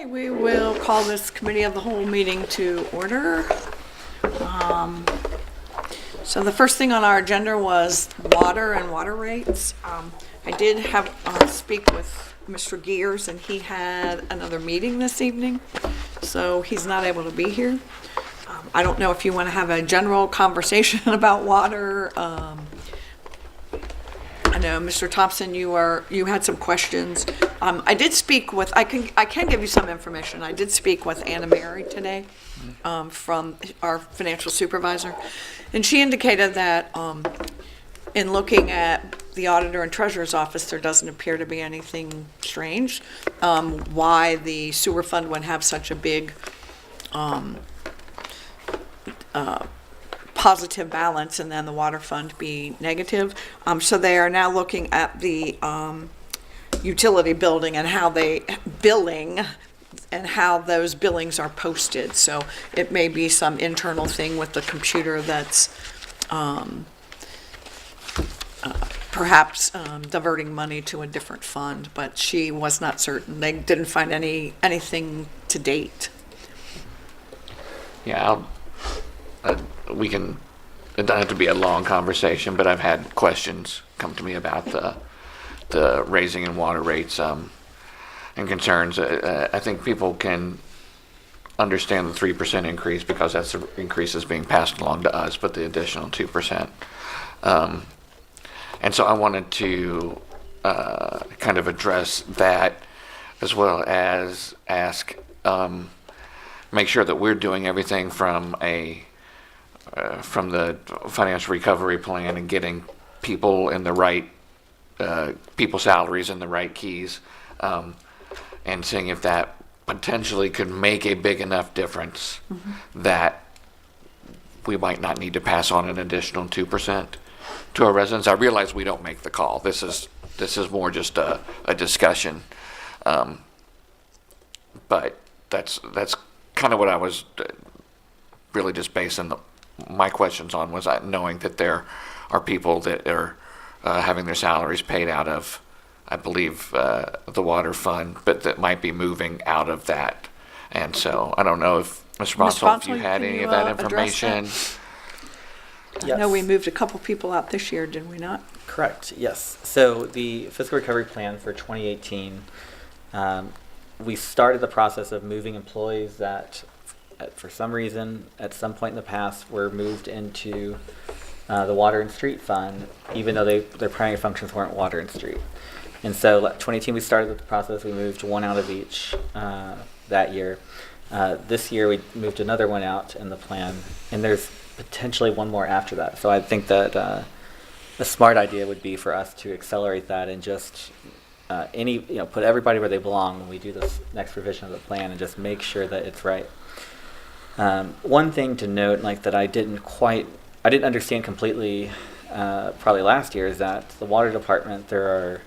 Okay, we will call this committee of the whole meeting to order. So the first thing on our agenda was water and water rates. I did have speak with Mr. Gears, and he had another meeting this evening, so he's not able to be here. I don't know if you want to have a general conversation about water. I know, Mr. Thompson, you had some questions. I did speak with, I can give you some information. I did speak with Anna Mary today, from our financial supervisor, and she indicated that in looking at the auditor and treasurer's office, there doesn't appear to be anything strange why the sewer fund would have such a big positive balance and then the water fund be negative. So they are now looking at the utility billing and how those billings are posted. So it may be some internal thing with the computer that's perhaps diverting money to a different fund, but she was not certain. They didn't find anything to date. Yeah, we can, it doesn't have to be a long conversation, but I've had questions come to me about the raising in water rates and concerns. I think people can understand the 3% increase because that's the increase that's being passed along to us, but the additional 2%. And so I wanted to kind of address that, as well as ask, make sure that we're doing everything from the financial recovery plan and getting people in the right, people's salaries in the right keys, and seeing if that potentially could make a big enough difference that we might not need to pass on an additional 2% to our residents. I realize we don't make the call. This is more just a discussion, but that's kind of what I was really just basing my questions on, was knowing that there are people that are having their salaries paid out of, I believe, the water fund, but that might be moving out of that. And so I don't know if, Mr. Bonsall, if you had any of that information. Yes. I know we moved a couple people out this year, did we not? Correct, yes. So the fiscal recovery plan for 2018, we started the process of moving employees that, for some reason, at some point in the past, were moved into the water and street fund, even though their primary functions weren't water and street. And so 2018, we started the process. We moved one out of each that year. This year, we moved another one out in the plan, and there's potentially one more after that. So I think that a smart idea would be for us to accelerate that and just put everybody where they belong when we do this next revision of the plan, and just make sure that it's right. One thing to note, like, that I didn't understand completely, probably last year, is that the water department, there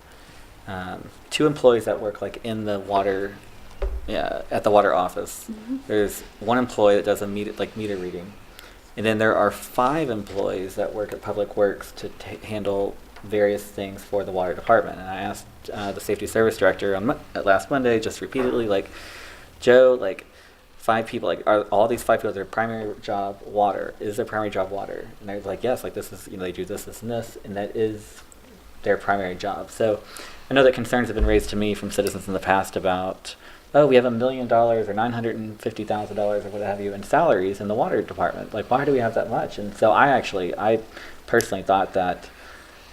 are 2 employees that work like in the water, at the water office. There's 1 employee that does meter reading, and then there are 5 employees that work at Public Works to handle various things for the water department. And I asked the safety service director on last Monday, just repeatedly, like, Joe, like, 5 people, like, are all these 5 people, their primary job water? Is their primary job water? And I was like, yes, like, this is, they do this, this, and this, and that is their primary job. So I know that concerns have been raised to me from citizens in the past about, oh, we have $1 million or $950,000 or what have you in salaries in the water department. Like, why do we have that much? And so I personally thought that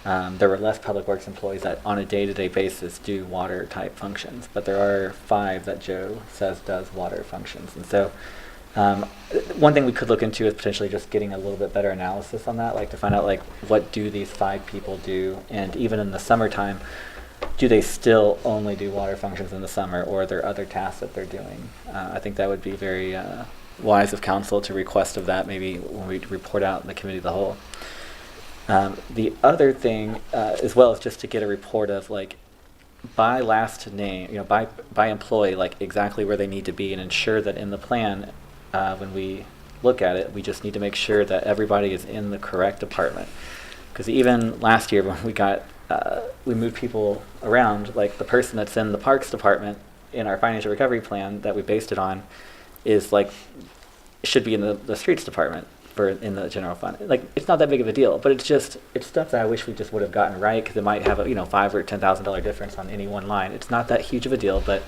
there were less Public Works employees that on a day-to-day basis do water type functions, but there are 5 that Joe says does water functions. And so one thing we could look into is potentially just getting a little bit better analysis on that, like to find out, like, what do these 5 people do, and even in the summertime, do they still only do water functions in the summer, or are there other tasks that they're doing? I think that would be very wise of council to request of that, maybe when we report out in the committee of the whole. The other thing, as well, is just to get a report of, like, by last name, by employee, like, exactly where they need to be, and ensure that in the plan, when we look at it, we just need to make sure that everybody is in the correct department. Because even last year when we moved people around, like, the person that's in the parks department in our financial recovery plan that we based it on is like, should be in the streets department in the general fund. Like, it's not that big of a deal, but it's stuff that I wish we just would have gotten right, because it might have a, $5,000 or $10,000 difference on any one line. It's not that huge of a deal, but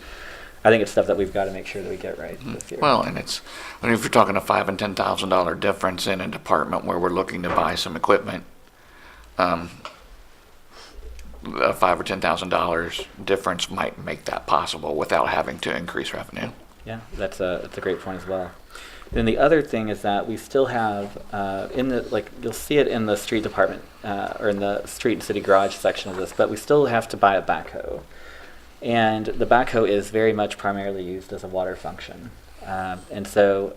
I think it's stuff that we've got to make sure that we get right this year. Well, and if you're talking a $5,000 and $10,000 difference in a department where we're looking to buy some equipment, a $5,000 or $10,000 difference might make that possible without having to increase revenue. Yeah, that's a great point as well. Then the other thing is that we still have you'll see it in the street department or in the street and city garage section of this, but we still have to buy a backhoe. And the backhoe is very much primarily used as a water function. And so,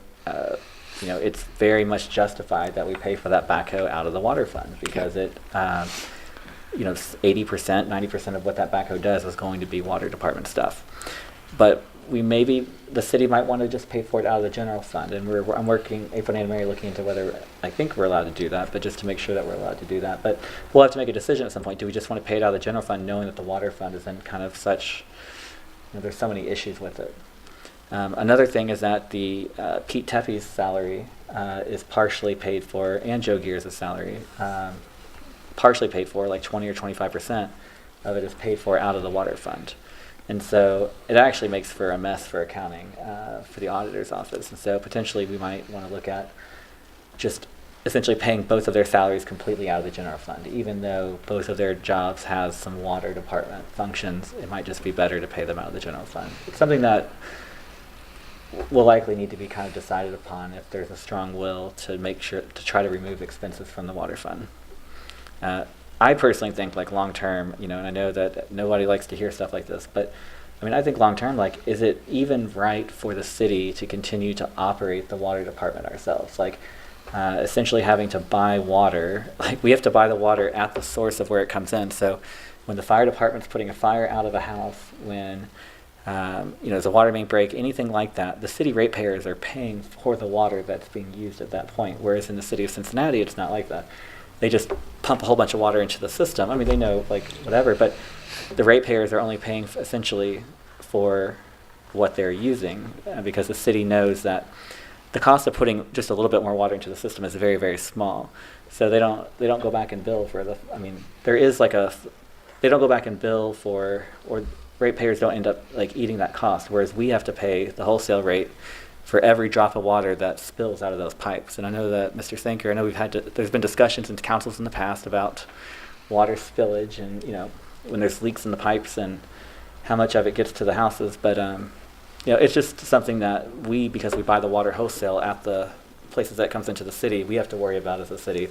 it's very much justified that we pay for that backhoe out of the water fund, because it, 80%, 90% of what that backhoe does is going to be water department stuff. But the city might want to just pay for it out of the general fund. And I'm working, April and Anna Mary, looking into whether I think we're allowed to do that, but just to make sure that we're allowed to do that. But we'll have to make a decision at some point. Do we just want to pay it out of the general fund, knowing that the water fund is in kind of such, there's so many issues with it. Another thing is that the Pete Teffy's salary is partially paid for, and Joe Gears' salary, partially paid for, like 20 or 25% of it is paid for out of the water fund. And so it actually makes for a mess for accounting for the auditor's office. And so potentially we might want to look at just essentially paying both of their salaries completely out of the general fund. Even though both of their jobs has some water department functions, it might just be better to pay them out of the general fund. It's something that will likely need to be kind of decided upon if there's a strong will to try to remove expenses from the water fund. I personally think, like, long term, and I know that nobody likes to hear stuff like this, but I think long term, like, is it even right for the city to continue to operate the water department ourselves? Like, essentially having to buy water, like, we have to buy the water at the source of where it comes in. So when the fire department's putting a fire out of a house, when there's a water main break, anything like that, the city ratepayers are paying for the water that's being used at that point. Whereas in the city of Cincinnati, it's not like that. They just pump a whole bunch of water into the system. They know, like, whatever, but the ratepayers are only paying essentially for what they're using, because the city knows that the cost of putting just a little bit more water into the system is very, very small. So they don't go back and bill for they don't go back and bill for, or ratepayers don't end up like eating that cost, whereas we have to pay the wholesale rate for every drop of water that spills out of those pipes. And I know that Mr. Sanker, there's been discussions in councils in the past about water spillage and, when there's leaks in the pipes and how much of it gets to the houses. But, it's just something that because we buy the water wholesale at the places that comes into the city, we have to worry about as a city.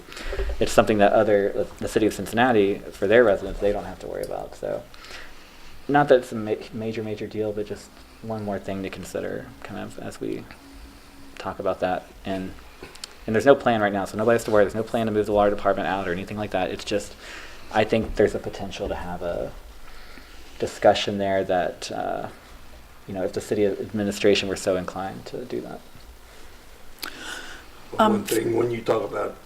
It's something that the city of Cincinnati, for their residents, they don't have to worry about. So not that it's a major deal, but just one more thing to consider kind of as we talk about that. And there's no plan right now, so nobody has to worry. There's no plan to move the water department out or anything like that. It's just, I think there's a potential to have a discussion there that, if the city administration were so inclined to do that. One thing, when you talk about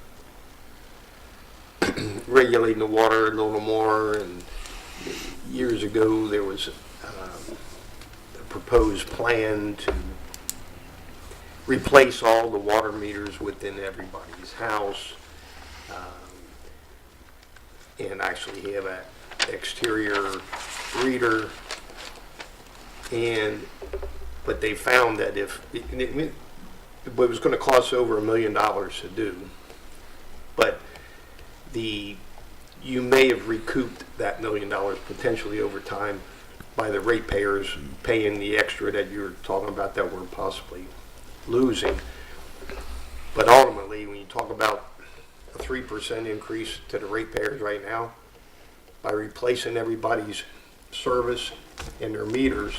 regulating the water a little more, and years ago there was a proposed plan to replace all the water meters within everybody's house, and actually have an exterior reader. But they found that it was going to cost over $1 million to do, but you may have recouped that $1 million potentially over time by the ratepayers paying the extra that you were talking about that we're possibly losing. But ultimately, when you talk about a 3% increase to the ratepayers right now, by replacing everybody's service and their meters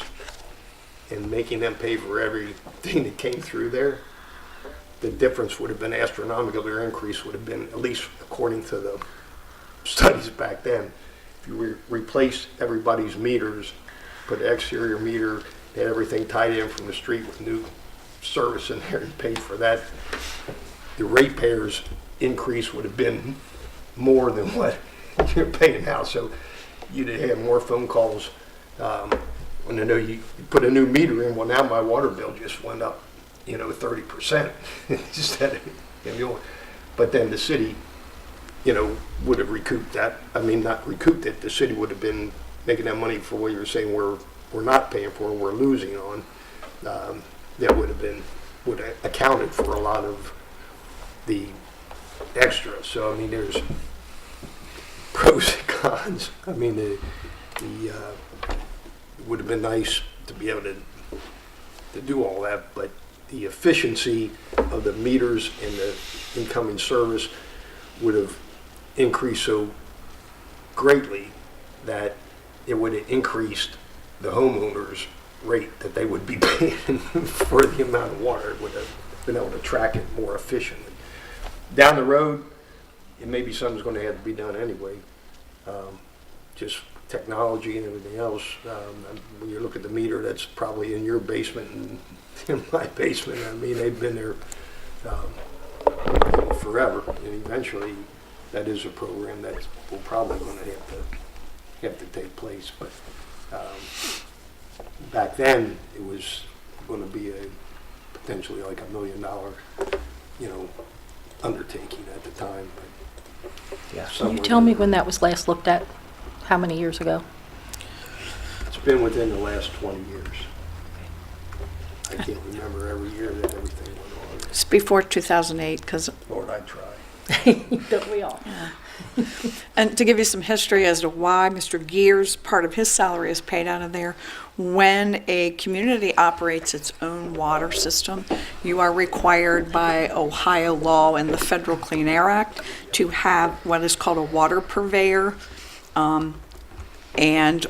and making them pay for everything that came through there, the difference would have been astronomical. Their increase would have been, at least according to the studies back then, if you replaced everybody's meters, put an exterior meter, had everything tied in from the street with new service in there and paid for that, the ratepayers' increase would have been more than what you're paying now. So you'd have had more phone calls when I know you put a new meter in, well, now my water bill just went up, 30%. Instead of, but then the city, would have recouped that. I mean, not recouped it. The city would have been making that money for what you're saying we're not paying for and we're losing on. That would have accounted for a lot of the extra. So I mean, there's pros and cons. I mean, it would have been nice to be able to do all that, but the efficiency of the meters and the incoming service would have increased so greatly that it would have increased the homeowners' rate that they would be paying for the amount of water. It would have been able to track it more efficiently. Down the road, it may be something's going to have to be done anyway. Just technology and everything else. When you look at the meter that's probably in your basement and in my basement, I mean, they've been there forever, and eventually that is a program that will probably going to have to take place. But back then, it was going to be a potentially like $1 million, undertaking at the time. But Yeah. Can you tell me when that was last looked at? How many years ago? It's been within the last 20 years. I can't remember every year that everything went on. It's before 2008, because, Lord, I try. Don't we all? and to give you some history as to why Mr. Gears, part of his salary is paid out of there, when a community operates its own water system, you are required by Ohio law and the Federal Clean Air Act to have what is called a water purveyor. And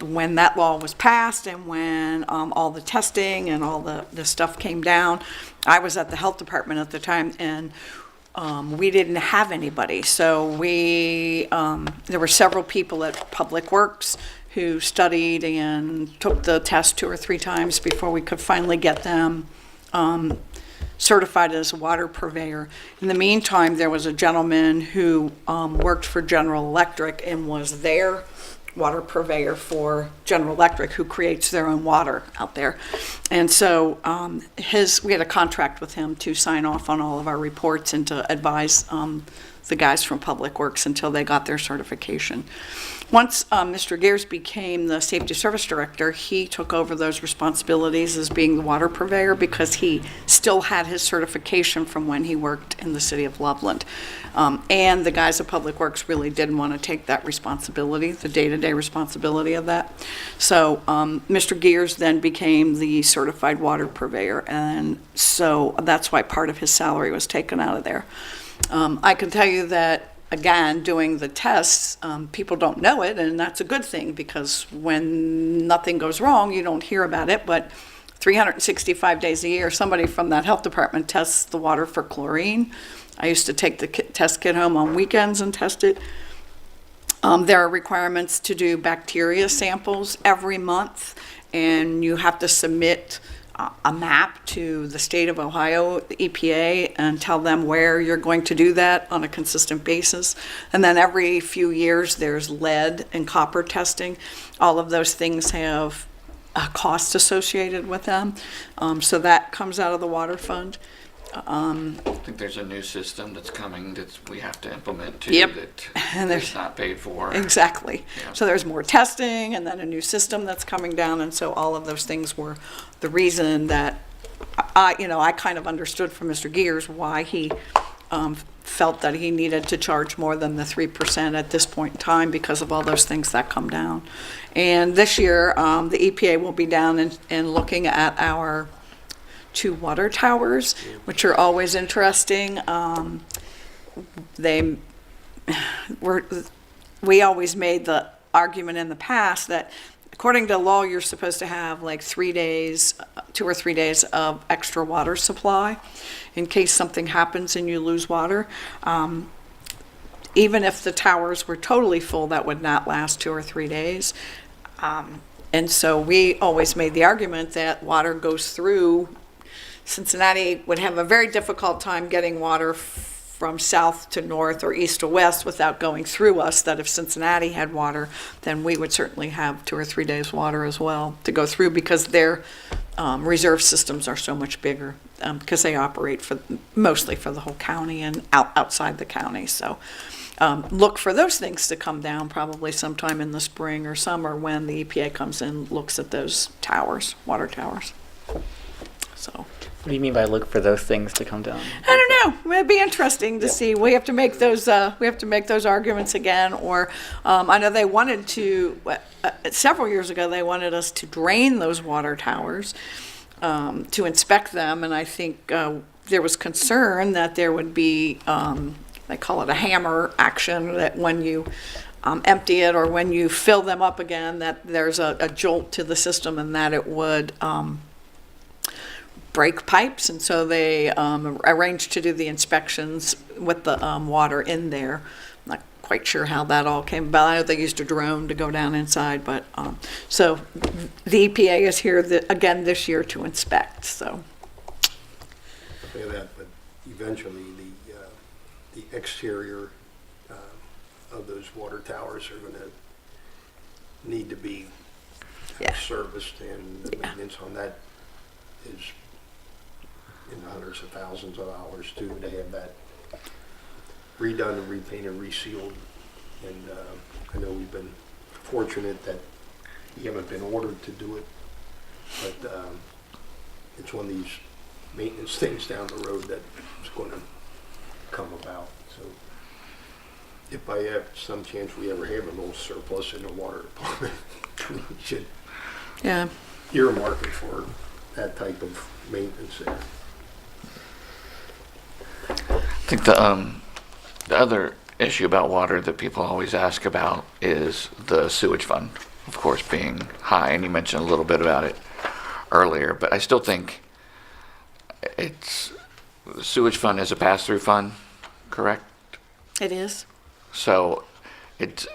when that law was passed and when all the testing and all the stuff came down, I was at the health department at the time, and we didn't have anybody. So there were several people at Public Works who studied and took the test 2 or 3 times before we could finally get them certified as a water purveyor. In the meantime, there was a gentleman who worked for General Electric and was their water purveyor for General Electric, who creates their own water out there. And so we had a contract with him to sign off on all of our reports and to advise the guys from Public Works until they got their certification. Once Mr. Gears became the Safety Service Director, he took over those responsibilities as being the water purveyor because he still had his certification from when he worked in the city of Loveland. And the guys at Public Works really didn't want to take that responsibility, the day-to-day responsibility of that. So Mr. Gears then became the certified water purveyor, and so that's why part of his salary was taken out of there. I can tell you that, again, doing the tests, people don't know it, and that's a good thing because when nothing goes wrong, you don't hear about it. But 365 days a year, somebody from that health department tests the water for chlorine. I used to take the test kit home on weekends and test it. There are requirements to do bacteria samples every month, and you have to submit a map to the state of Ohio, the EPA, and tell them where you're going to do that on a consistent basis. And then every few years, there's lead and copper testing. All of those things have a cost associated with them. So that comes out of the water fund. I think there's a new system that's coming that we have to implement too. Yep. That is not paid for. Exactly. Yeah. So there's more testing and then a new system that's coming down. And so all of those things were the reason that I kind of understood from Mr. Gears why he felt that he needed to charge more than the 3% at this point in time because of all those things that come down. And this year, the EPA will be down and looking at our 2 water towers, which are always interesting. We always made the argument in the past that according to law, you're supposed to have like 3 days, 2 or 3 days of extra water supply in case something happens and you lose water. Even if the towers were totally full, that would not last 2 or 3 days. And so we always made the argument that water goes through. Cincinnati would have a very difficult time getting water from south to north or east to west without going through us, that if Cincinnati had water, then we would certainly have 2 or 3 days water as well to go through, because their reserve systems are so much bigger, because they operate mostly for the whole county and outside the county. So look for those things to come down probably sometime in the spring or summer when the EPA comes in, looks at those towers, water towers. So. What do you mean by look for those things to come down? I don't know. It'd be interesting to see. We have to make those. We have to make those arguments again. Or I know they wanted to several years ago. They wanted us to drain those water towers to inspect them, and I think there was concern that there would be. They call it a hammer action, that when you empty it or when you fill them up again, that there's a jolt to the system and that it would. Break pipes, and so they arranged to do the inspections with the water in there. I'm not quite sure how that all came about. I know they used a drone to go down inside, but so the EPA is here again this year to inspect. So Say that, but eventually the exterior of those water towers are going to need to be Yeah. serviced, and the maintenance on that is in the hundreds of thousands of dollars too, to have that redone and repainted, resealed. And I know we've been fortunate that we haven't been ordered to do it, but it's one of these maintenance things down the road that is going to come about. So if by some chance we ever have a little surplus in the water department, we should yeah, earmark it for that type of maintenance there. I think the other issue about water that people always ask about is the sewage fund, of course, being high, and you mentioned a little bit about it earlier, but I still think the sewage fund is a pass-through fund, correct? it is. So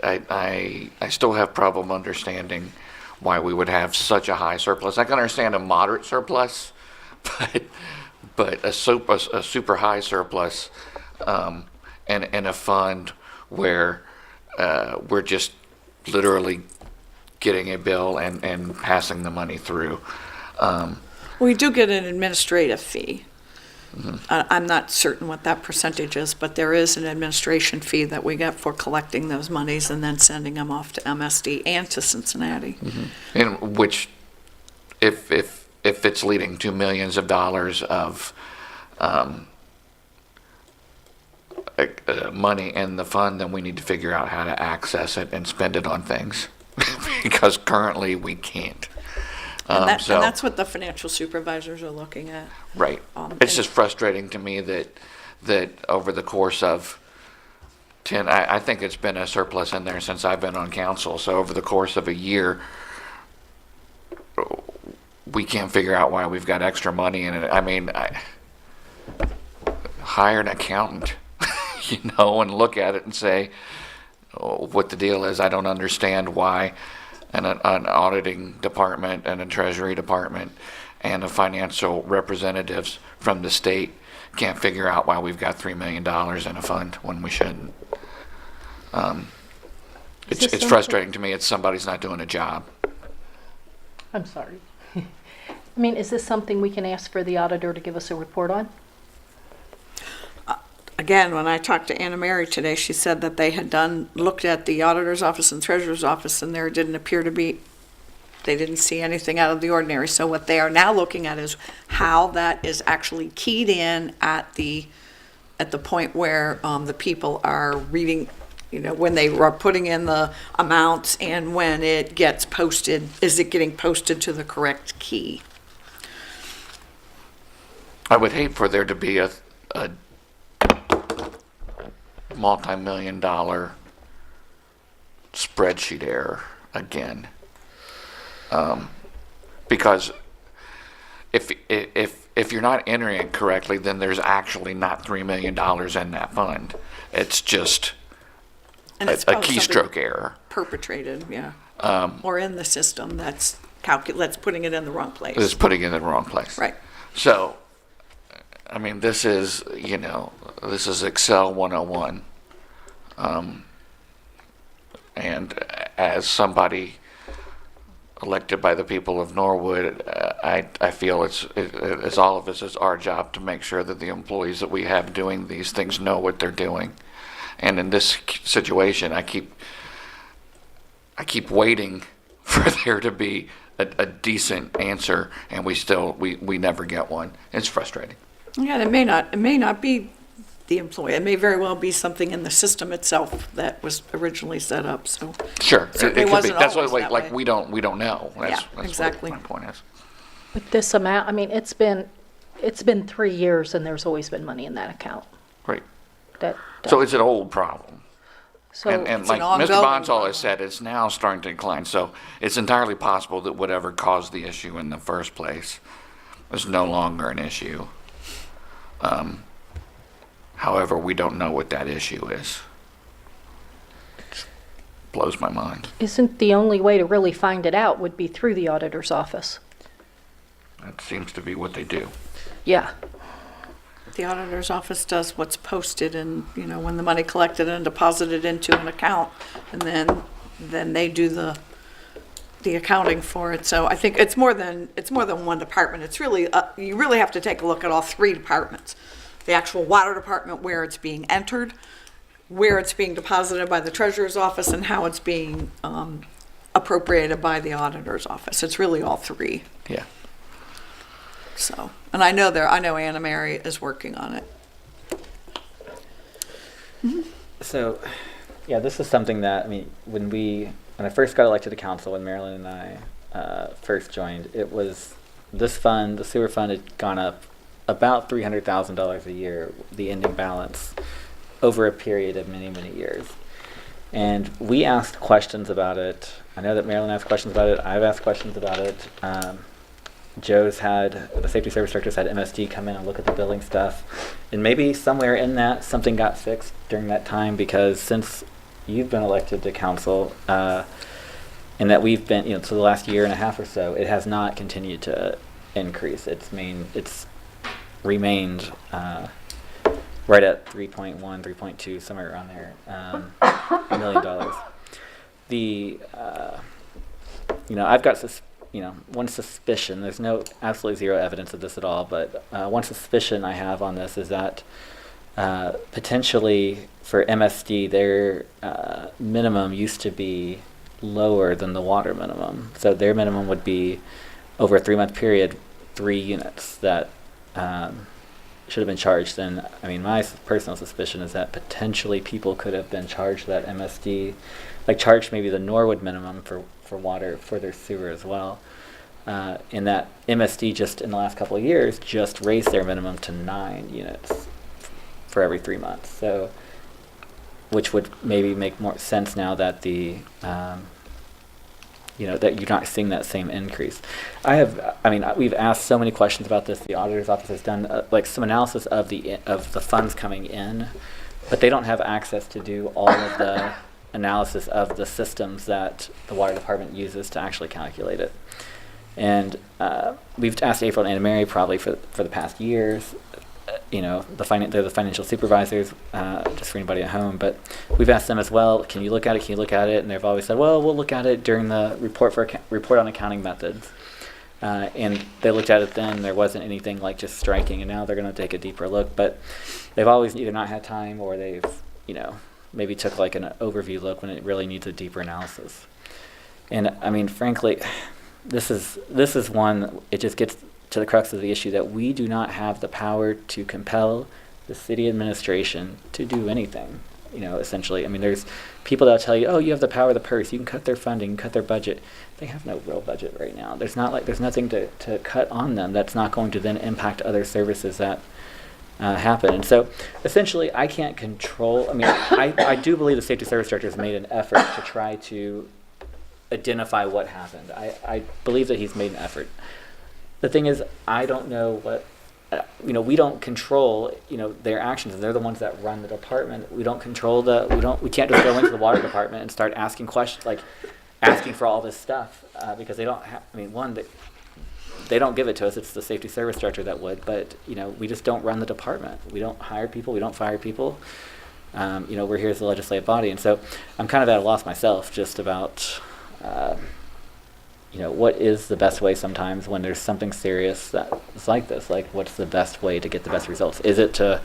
I still have problem understanding why we would have such a high surplus. I can understand a moderate surplus, but a super high surplus, and a fund where we're just literally getting a bill and passing the money through. We do get an administrative fee. I'm not certain what that percentage is, but there is an administration fee that we get for collecting those monies and then sending them off to MSD and to Cincinnati. And which, if it's leading to millions of dollars of money in the fund, then we need to figure out how to access it and spend it on things, because currently we can't. And that's what the financial supervisors are looking at. Right. It's just frustrating to me that over the course of I think it's been a surplus in there since I've been on council. So over the course of a year, we can't figure out why we've got extra money in it. I mean, hire an accountant, and look at it and say what the deal is. I don't understand why an auditing department and a treasury department and a financial representatives from the state can't figure out why we've got $3 million in a fund when we shouldn't. It's frustrating to me. It's somebody's not doing a job. I'm sorry. I mean, is this something we can ask for the auditor to give us a report on? Again, when I talked to Anna Mary today, she said that they had looked at the auditor's office and treasurer's office, and there didn't appear to be, they didn't see anything out of the ordinary. So what they are now looking at is how that is actually keyed in at the point where the people are reading, when they are putting in the amounts, and when it gets posted, is it getting posted to the correct key? I would hate for there to be a multi-million-dollar spreadsheet error again, because if you're not entering it correctly, then there's actually not $3 million in that fund. It's just And it's a probably something keystroke error. perpetrated, yeah, or in the system that's putting it in the wrong place. It's putting it in the wrong place. Right. So I mean, this is Excel 101. And as somebody elected by the people of Norwood, I feel it's all of us, it's our job to make sure that the employees that we have doing these things know what they're doing. And in this situation, I keep waiting for there to be a decent answer, and we never get one. It's frustrating. Yeah, it may not be the employee. It may very well be something in the system itself that was originally set up, so. Sure, Certainly it could be. wasn't That's always what, that like way. we don't know. That's exactly. what my point is. With this amount, I mean, it's been 3 years and there's always been money in that account. Right. That, So it's an old problem. so And It's like an Mr. ongoing Bonsall problem. has said, it's now starting to decline. So it's entirely possible that whatever caused the issue in the first place is no longer an issue. However, we don't know what that issue is. It blows my mind. isn't the only way to really find it out would be through the auditor's office? That seems to be what they do. Yeah. The auditor's office does what's posted and, when the money collected and deposited into an account, and then they do the accounting for it. So I think it's more than one department. It's really, you really have to take a look at all three departments. The actual water department, where it's being entered, where it's being deposited by the treasurer's office, and how it's being appropriated by the auditor's office. It's really all three. Yeah. So, and I know Anna Mary is working on it. So, yeah, this is something that, I mean, when I first got elected to council, when Marilyn and I first joined, it was this fund, the sewer fund, had gone up about $300,000 a year, the ending balance, over a period of many, many years. And we asked questions about it. I know that Marilyn asked questions about it. I've asked questions about it. The safety service directors had MSD come in and look at the billing stuff. And maybe somewhere in that, something got fixed during that time, because since you've been elected to council, and that we've been, so the last year and a half or so, it has not continued to increase. It's remained right at 3.1, 3.2, somewhere around there, $1 million. I've got one suspicion. There's absolutely zero evidence of this at all, but one suspicion I have on this is that potentially for MSD, their minimum used to be lower than the water minimum. So their minimum would be, over a 3-month period, 3 units that should have been charged. And I mean, my personal suspicion is that potentially people could have been charged that MSD, like charged maybe the Norwood minimum for water for their sewer as well. In that MSD just in the last couple of years just raised their minimum to 9 units for every 3 months. So, which would maybe make more sense now that that you're not seeing that same increase. We've asked so many questions about this. The auditor's office has done some analysis of the funds coming in, but they don't have access to do all of the analysis of the systems that the water department uses to actually calculate it. And we've asked April and Anna Mary probably for the past years. They're the financial supervisors, just for anybody at home. But we've asked them as well, can you look at it? Can you look at it? And they've always said, well, we'll look at it during the report on accounting methods. And they looked at it then, there wasn't anything like just striking, and now they're going to take a deeper look. But they've always either not had time, or they've, maybe took like an overview look when it really needs a deeper analysis. And I mean, frankly, this is one, it just gets to the crux of the issue that we do not have the power to compel the city administration to do anything, essentially. I mean, there's people that'll tell you, oh, you have the power of the purse, you can cut their funding, cut their budget. They have no real budget right now. There's nothing to cut on them that's not going to then impact other services that happen. And so essentially I can't control, I do believe the safety service director has made an effort to try to identify what happened. I believe that he's made an effort. The thing is, I don't know what, we don't control, their actions. They're the ones that run the department. We don't control we can't just go into the water department and start asking questions, like asking for all this stuff, because they don't have, they don't give it to us. It's the safety service director that would, but, we just don't run the department. We don't hire people. We don't fire people. We're here as the legislative body. And so I'm kind of at a loss myself just about, what is the best way sometimes when there's something serious that's like this? Like, what's the best way to get the best results? Is it to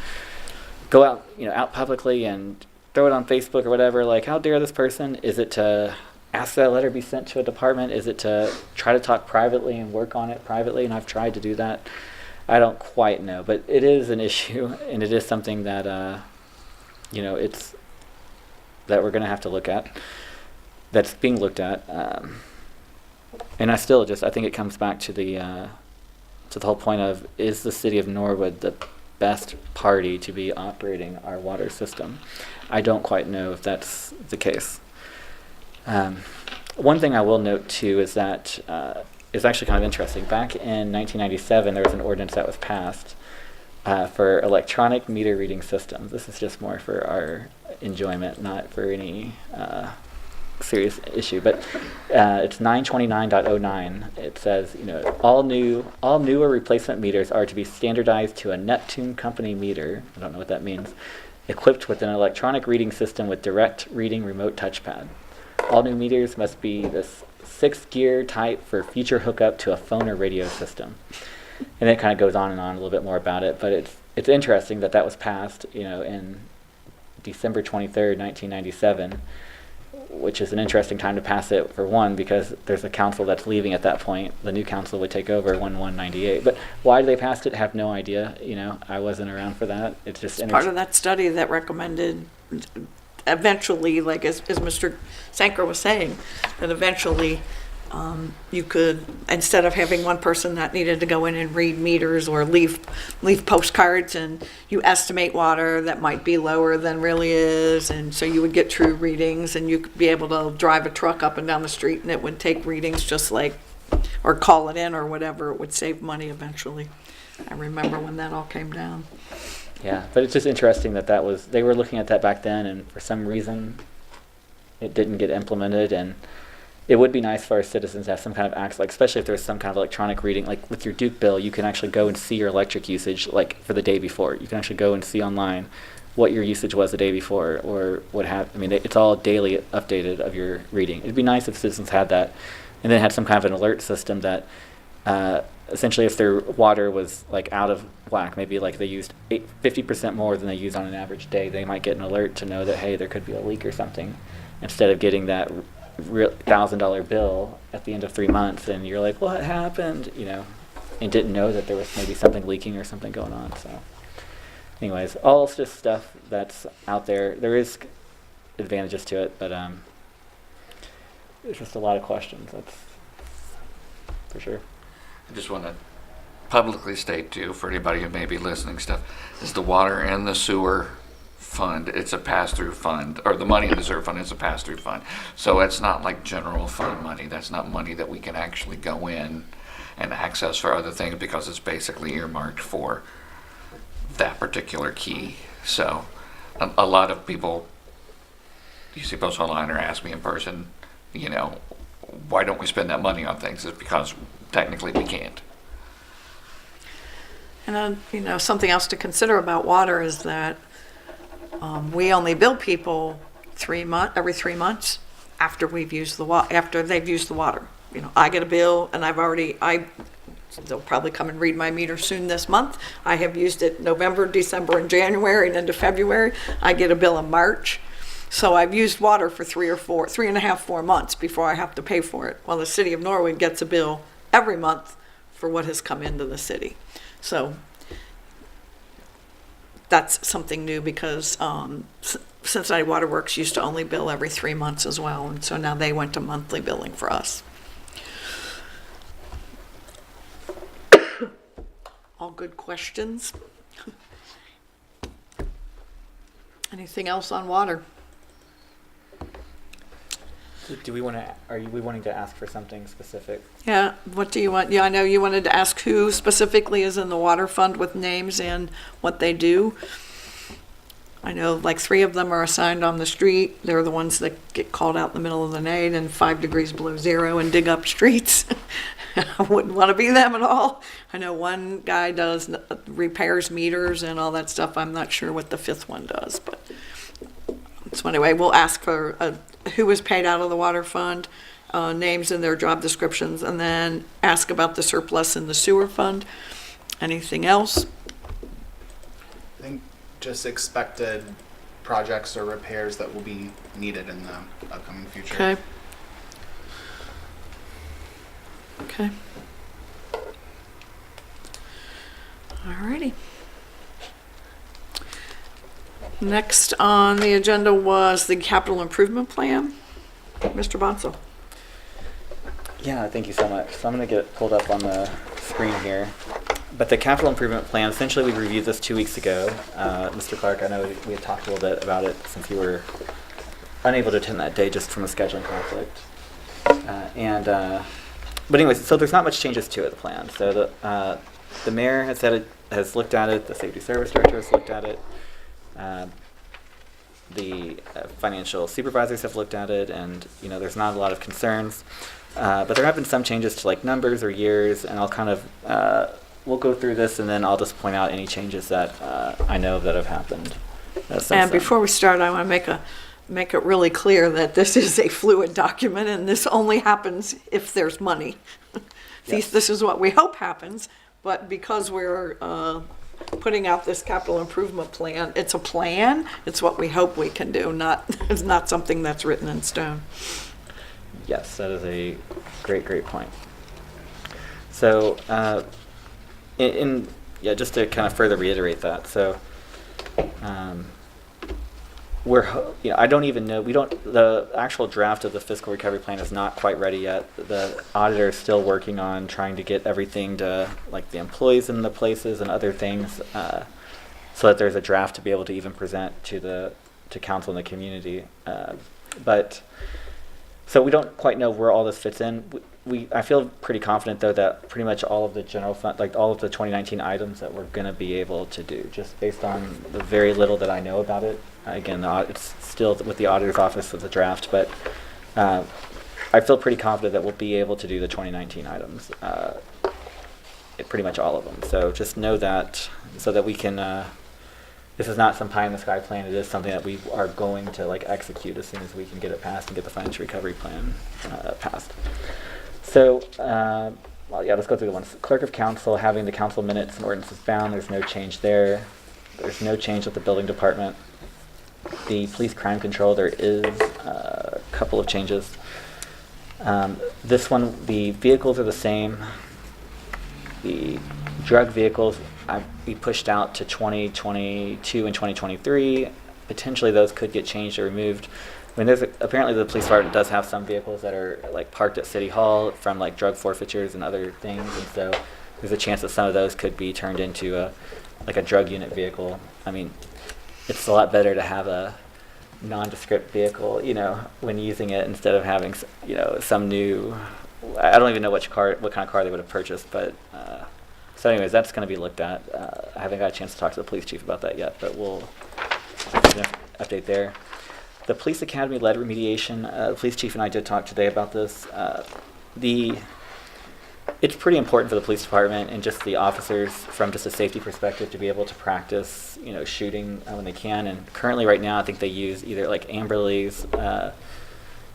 go out, out publicly and throw it on Facebook or whatever, like, how dare this person? Is it to ask that a letter be sent to a department? Is it to try to talk privately and work on it privately? And I've tried to do that. I don't quite know, but it is an issue, and it is something that, it's that we're going to have to look at, that's being looked at. And I think it comes back to the whole point of, is the city of Norwood the best party to be operating our water system? I don't quite know if that's the case. One thing I will note too is that is actually kind of interesting. Back in 1997, there was an ordinance that was passed for electronic meter reading systems. This is just more for our enjoyment, not for any serious issue. But it's 929.09. It says, all newer replacement meters are to be standardized to a Neptune company meter. I don't know what that means. Equipped with an electronic reading system with direct reading remote touchpad. All new meters must be this 6-gear type for future hookup to a phone or radio system. And it kind of goes on and on a little bit more about it, but it's interesting that was passed, in December 23rd, 1997, which is an interesting time to pass it, for one, because there's a council that's leaving at that point. The new council would take over 1/1/98. But why they passed it, I have no idea. I wasn't around for that. It's just part of that study that recommended eventually, like as Mr. Sanker was saying, that eventually you could, instead of having one person that needed to go in and read meters or leave postcards, and you estimate water that might be lower than really is, and so you would get true readings, and you could be able to drive a truck up and down the street and it would take readings just like, or call it in or whatever. It would save money eventually. I remember when that all came down. Yeah, but it's just interesting that they were looking at that back then, and for some reason it didn't get implemented. And it would be nice for our citizens to have some kind of access, like especially if there's some kind of electronic reading, like with your Duke bill, you can actually go and see your electric usage, like for the day before. You can actually go and see online what your usage was the day before, or it's all daily updated of your reading. It'd be nice if citizens had that, and then had some kind of an alert system that essentially if their water was like out of whack, maybe like they used 50% more than they use on an average day, they might get an alert to know that, hey, there could be a leak or something, instead of getting that $1,000 bill at the end of 3 months and you're like, what happened, and didn't know that there was maybe something leaking or something going on. So anyways, all just stuff that's out there. There is advantages to it, but there's just a lot of questions, that's for sure. I just want to publicly state too, for anybody who may be listening stuff, is the water and the sewer fund, it's a pass-through fund, or the money in the sewer fund is a pass-through fund. So it's not like general fund money. That's not money that we can actually go in and access for other things, because it's basically earmarked for that particular key. So a lot of people you see posts online or ask me in person, why don't we spend that money on things? It's because technically we can't. And something else to consider about water is that we only bill people every 3 months after we've used after they've used the water. I get a bill, and they'll probably come and read my meter soon this month. I have used it November, December, and January, and into February. I get a bill in March. So I've used water for 3.5, 4 months before I have to pay for it. Well, the city of Norwood gets a bill every month for what has come into the city. So that's something new, because Cincinnati Water Works used to only bill every 3 months as well, and so now they went to monthly billing for us. All good questions. Anything else on water? Are we wanting to ask for something specific? Yeah, what do you want? Yeah, I know you wanted to ask who specifically is in the water fund with names and what they do. I know like 3 of them are assigned on the street. They're the ones that get called out in the middle of the night and 5 degrees below zero and dig up streets. I wouldn't want to be them at all. I know one guy does repairs meters and all that stuff. I'm not sure what the 5th one does, but so anyway, we'll ask for who was paid out of the water fund, names and their job descriptions, and then ask about the surplus in the sewer fund. Anything else? I think just expected projects or repairs that will be needed in the upcoming future. Okay. Okay. Alrighty. Next on the agenda was the capital improvement plan. Mr. Bonsall. Yeah, thank you so much. So I'm going to get it pulled up on the screen here. But the capital improvement plan, essentially we reviewed this 2 weeks ago. Mr. Clark, I know we had talked a little bit about it since you were unable to attend that day just from a scheduling conflict. But anyways, so there's not much changes to it, the plan. So the mayor has said it, has looked at it, the safety service director has looked at it, the financial supervisors have looked at it, and there's not a lot of concerns. But there have been some changes to like numbers or years, and I'll kind of we'll go through this, and then I'll just point out any changes that I know that have happened. And before we start, I want to make it really clear that this is a fluid document, and this only happens if there's money. Yes. This is what we hope happens, but because we're putting out this capital improvement plan, it's a plan. It's what we hope we can do, it's not something that's written in stone. Yes, that is a great point. So, just to kind of further reiterate that, so I don't even know, the actual draft of the fiscal recovery plan is not quite ready yet. The auditor is still working on trying to get everything to, like the employees in the places and other things, so that there's a draft to be able to even present to council and the community. So we don't quite know where all this fits in. I feel pretty confident though that pretty much all of the general fund, like all of the 2019 items that we're going to be able to do, just based on the very little that I know about it. Again, it's still with the auditor's office with the draft, but I feel pretty confident that we'll be able to do the 2019 items, pretty much all of them. So just know that, so that we can. This is not some pie in the sky plan. It is something that we are going to like execute as soon as we can get it passed and get the financial recovery plan passed. So, let's go through the ones. Clerk of Council, having the council minutes and ordinances bound. There's no change there. There's no change with the building department. The police crime control, there is a couple of changes. This one, the vehicles are the same. The drug vehicles be pushed out to 2022 and 2023. Potentially those could get changed or removed. I mean, apparently the police department does have some vehicles that are like parked at City Hall from like drug forfeitures and other things, and so there's a chance that some of those could be turned into a drug unit vehicle. I mean, it's a lot better to have a nondescript vehicle, when using it instead of having, some new. I don't even know what kind of car they would have purchased, but. So anyways, that's going to be looked at. I haven't got a chance to talk to the police chief about that yet, but we'll get an update there. The police academy lead remediation, the police chief and I did talk today about this. It's pretty important for the police department and just the officers from just a safety perspective to be able to practice, shooting when they can. And currently right now, I think they use either like Amberley's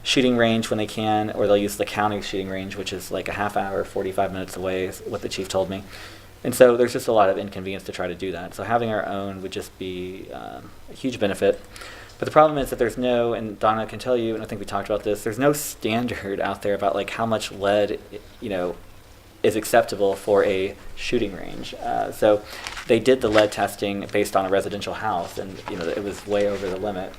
shooting range when they can, or they'll use the county shooting range, which is like a half hour, 45 minutes away, is what the chief told me. And so there's just a lot of inconvenience to try to do that. So having our own would just be a huge benefit. But the problem is that there's no, and Donna can tell you, and I think we talked about this, there's no standard out there about like how much lead, is acceptable for a shooting range. So they did the lead testing based on a residential house, and it was way over the limit.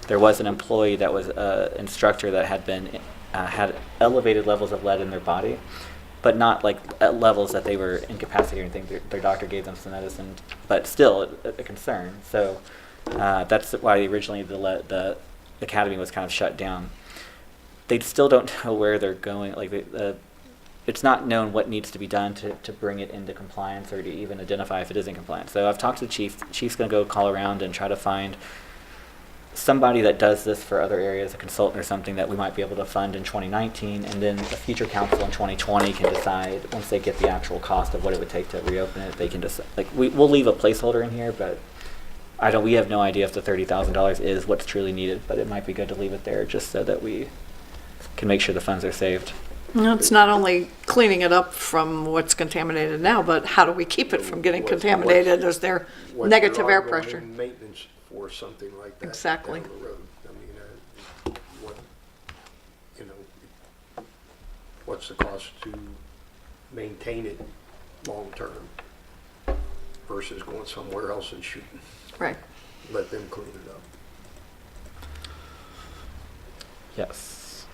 There was an employee that was an instructor that had elevated levels of lead in their body, but not like at levels that they were incapacitated or anything. Their doctor gave them some medicine, but still a concern. So that's why originally the academy was kind of shut down. They still don't know where they're going. Like it's not known what needs to be done to bring it into compliance or to even identify if it is in compliance. So I've talked to the chief. The chief's going to go call around and try to find somebody that does this for other areas, a consultant or something that we might be able to fund in 2019, and then a future council in 2020 can decide, once they get the actual cost of what it would take to reopen it, they can decide. Like, we'll leave a placeholder in here, but we have no idea if the $30,000 is what's truly needed, but it might be good to leave it there just so that we can make sure the funds are saved. No, it's not only cleaning it up from what's contaminated now, but how do we keep it from getting contaminated? Is there What's negative your air ongoing pressure? Maintenance for something like that Exactly. down the road. I mean, what, you know, what's the cost to maintain it long-term versus going somewhere else and shooting? Right. Let them clean it up. Yes.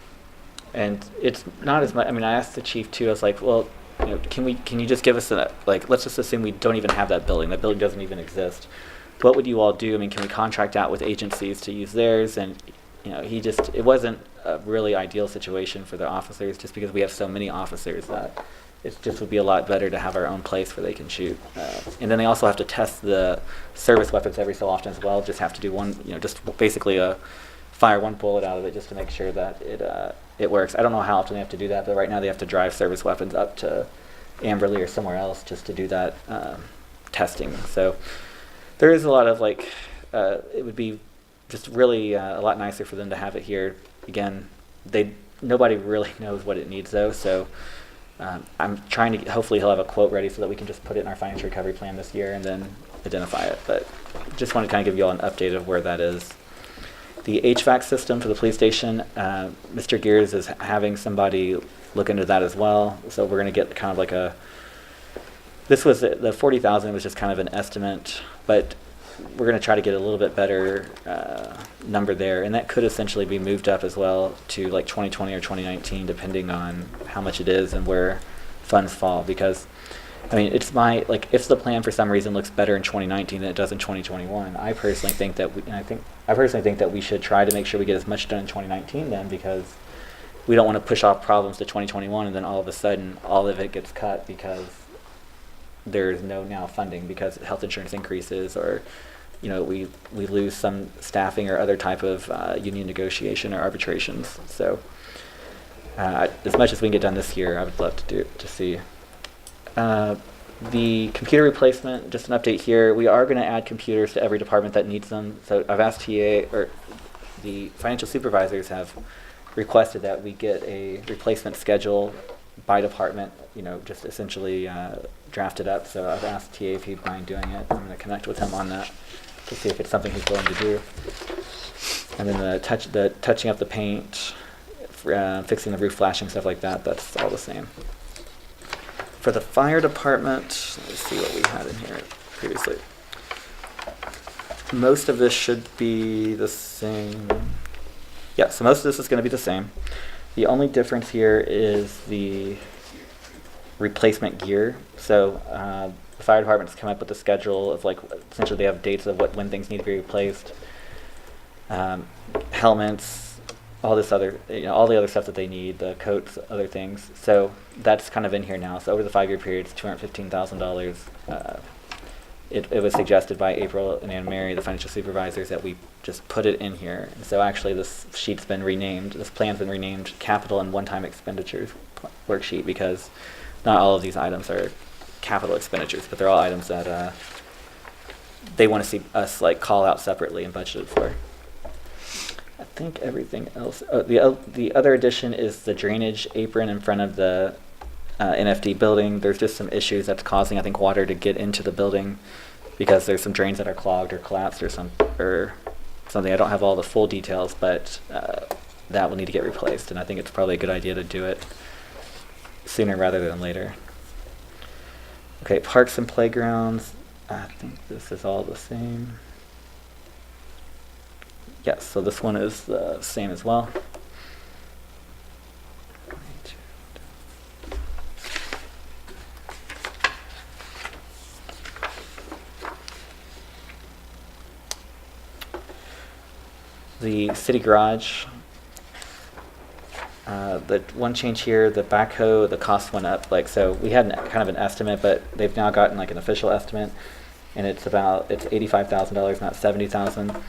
And it's not as much, I mean, I asked the chief too, I was like, well, you know, can you just give us let's just assume we don't even have that building doesn't even exist. What would you all do? I mean, can we contract out with agencies to use theirs? And, you know, it wasn't a really ideal situation for the officers just because we have so many officers that it just would be a lot better to have our own place where they can shoot. And then they also have to test the service weapons every so often as well, just have to do one, you know, just basically fire one bullet out of it just to make sure that it works. I don't know how often they have to do that, but right now they have to drive service weapons up to Amberley or somewhere else just to do that testing. So there is a lot of it would be just really a lot nicer for them to have it here. Again, nobody really knows what it needs though, so I'm trying to, hopefully he'll have a quote ready so that we can just put it in our financial recovery plan this year and then identify it. But just want to kind of give you all an update of where that is. The HVAC system for the police station, Mr. Gears is having somebody look into that as well. So we're going to get kind of this was the 40,000 was just kind of an estimate, but we're going to try to get a little bit better number there, and that could essentially be moved up as well to like 2020 or 2019, depending on how much it is and where funds fall. Because I mean, it's if the plan for some reason looks better in 2019 than it does in 2021, I personally think that we should try to make sure we get as much done in 2019 then, because we don't want to push off problems to 2021 and then all of a sudden all of it gets cut because there's no now funding because health insurance increases, or you know, we lose some staffing or other type of union negotiation or arbitrations. So as much as we can get done this year, I would love to see. The computer replacement, just an update here. We are going to add computers to every department that needs them. So I've asked the financial supervisors have requested that we get a replacement schedule by department, you know, just essentially drafted up. So I've asked TA if he'd mind doing it. I'm going to connect with him on that to see if it's something he's willing to do. And then the touching up the paint, fixing the roof flashing, stuff like that, that's all the same. For the fire department, let's see what we had in here previously. Most of this should be the same. Yeah, so most of this is going to be the same. The only difference here is the replacement gear. So the fire department's come up with a schedule of essentially they have dates of when things need to be replaced. Helmets, all this other, all the other stuff that they need, the coats, other things. So that's kind of in here now. So over the 5-year period, it's $215,000. It was suggested by April and Anne Mary, the financial supervisors, that we just put it in here. And so actually this sheet's been renamed, this plan's been renamed Capital and One-Time Expenditures Worksheet, because not all of these items are capital expenditures, but they're all items that they want to see us call out separately and budgeted for. I think everything else. Oh, the other addition is the drainage apron in front of the NFD building. There's just some issues that's causing, I think, water to get into the building because there's some drains that are clogged or collapsed or something. I don't have all the full details, but that will need to get replaced, and I think it's probably a good idea to do it sooner rather than later. Okay, parks and playgrounds. I think this is all the same. Yes, so this one is the same as well. The city garage, The one change here, the backhoe, the cost went up. Like, so we had kind of an estimate, but they've now gotten like an official estimate, and it's $85,000, not $70,000.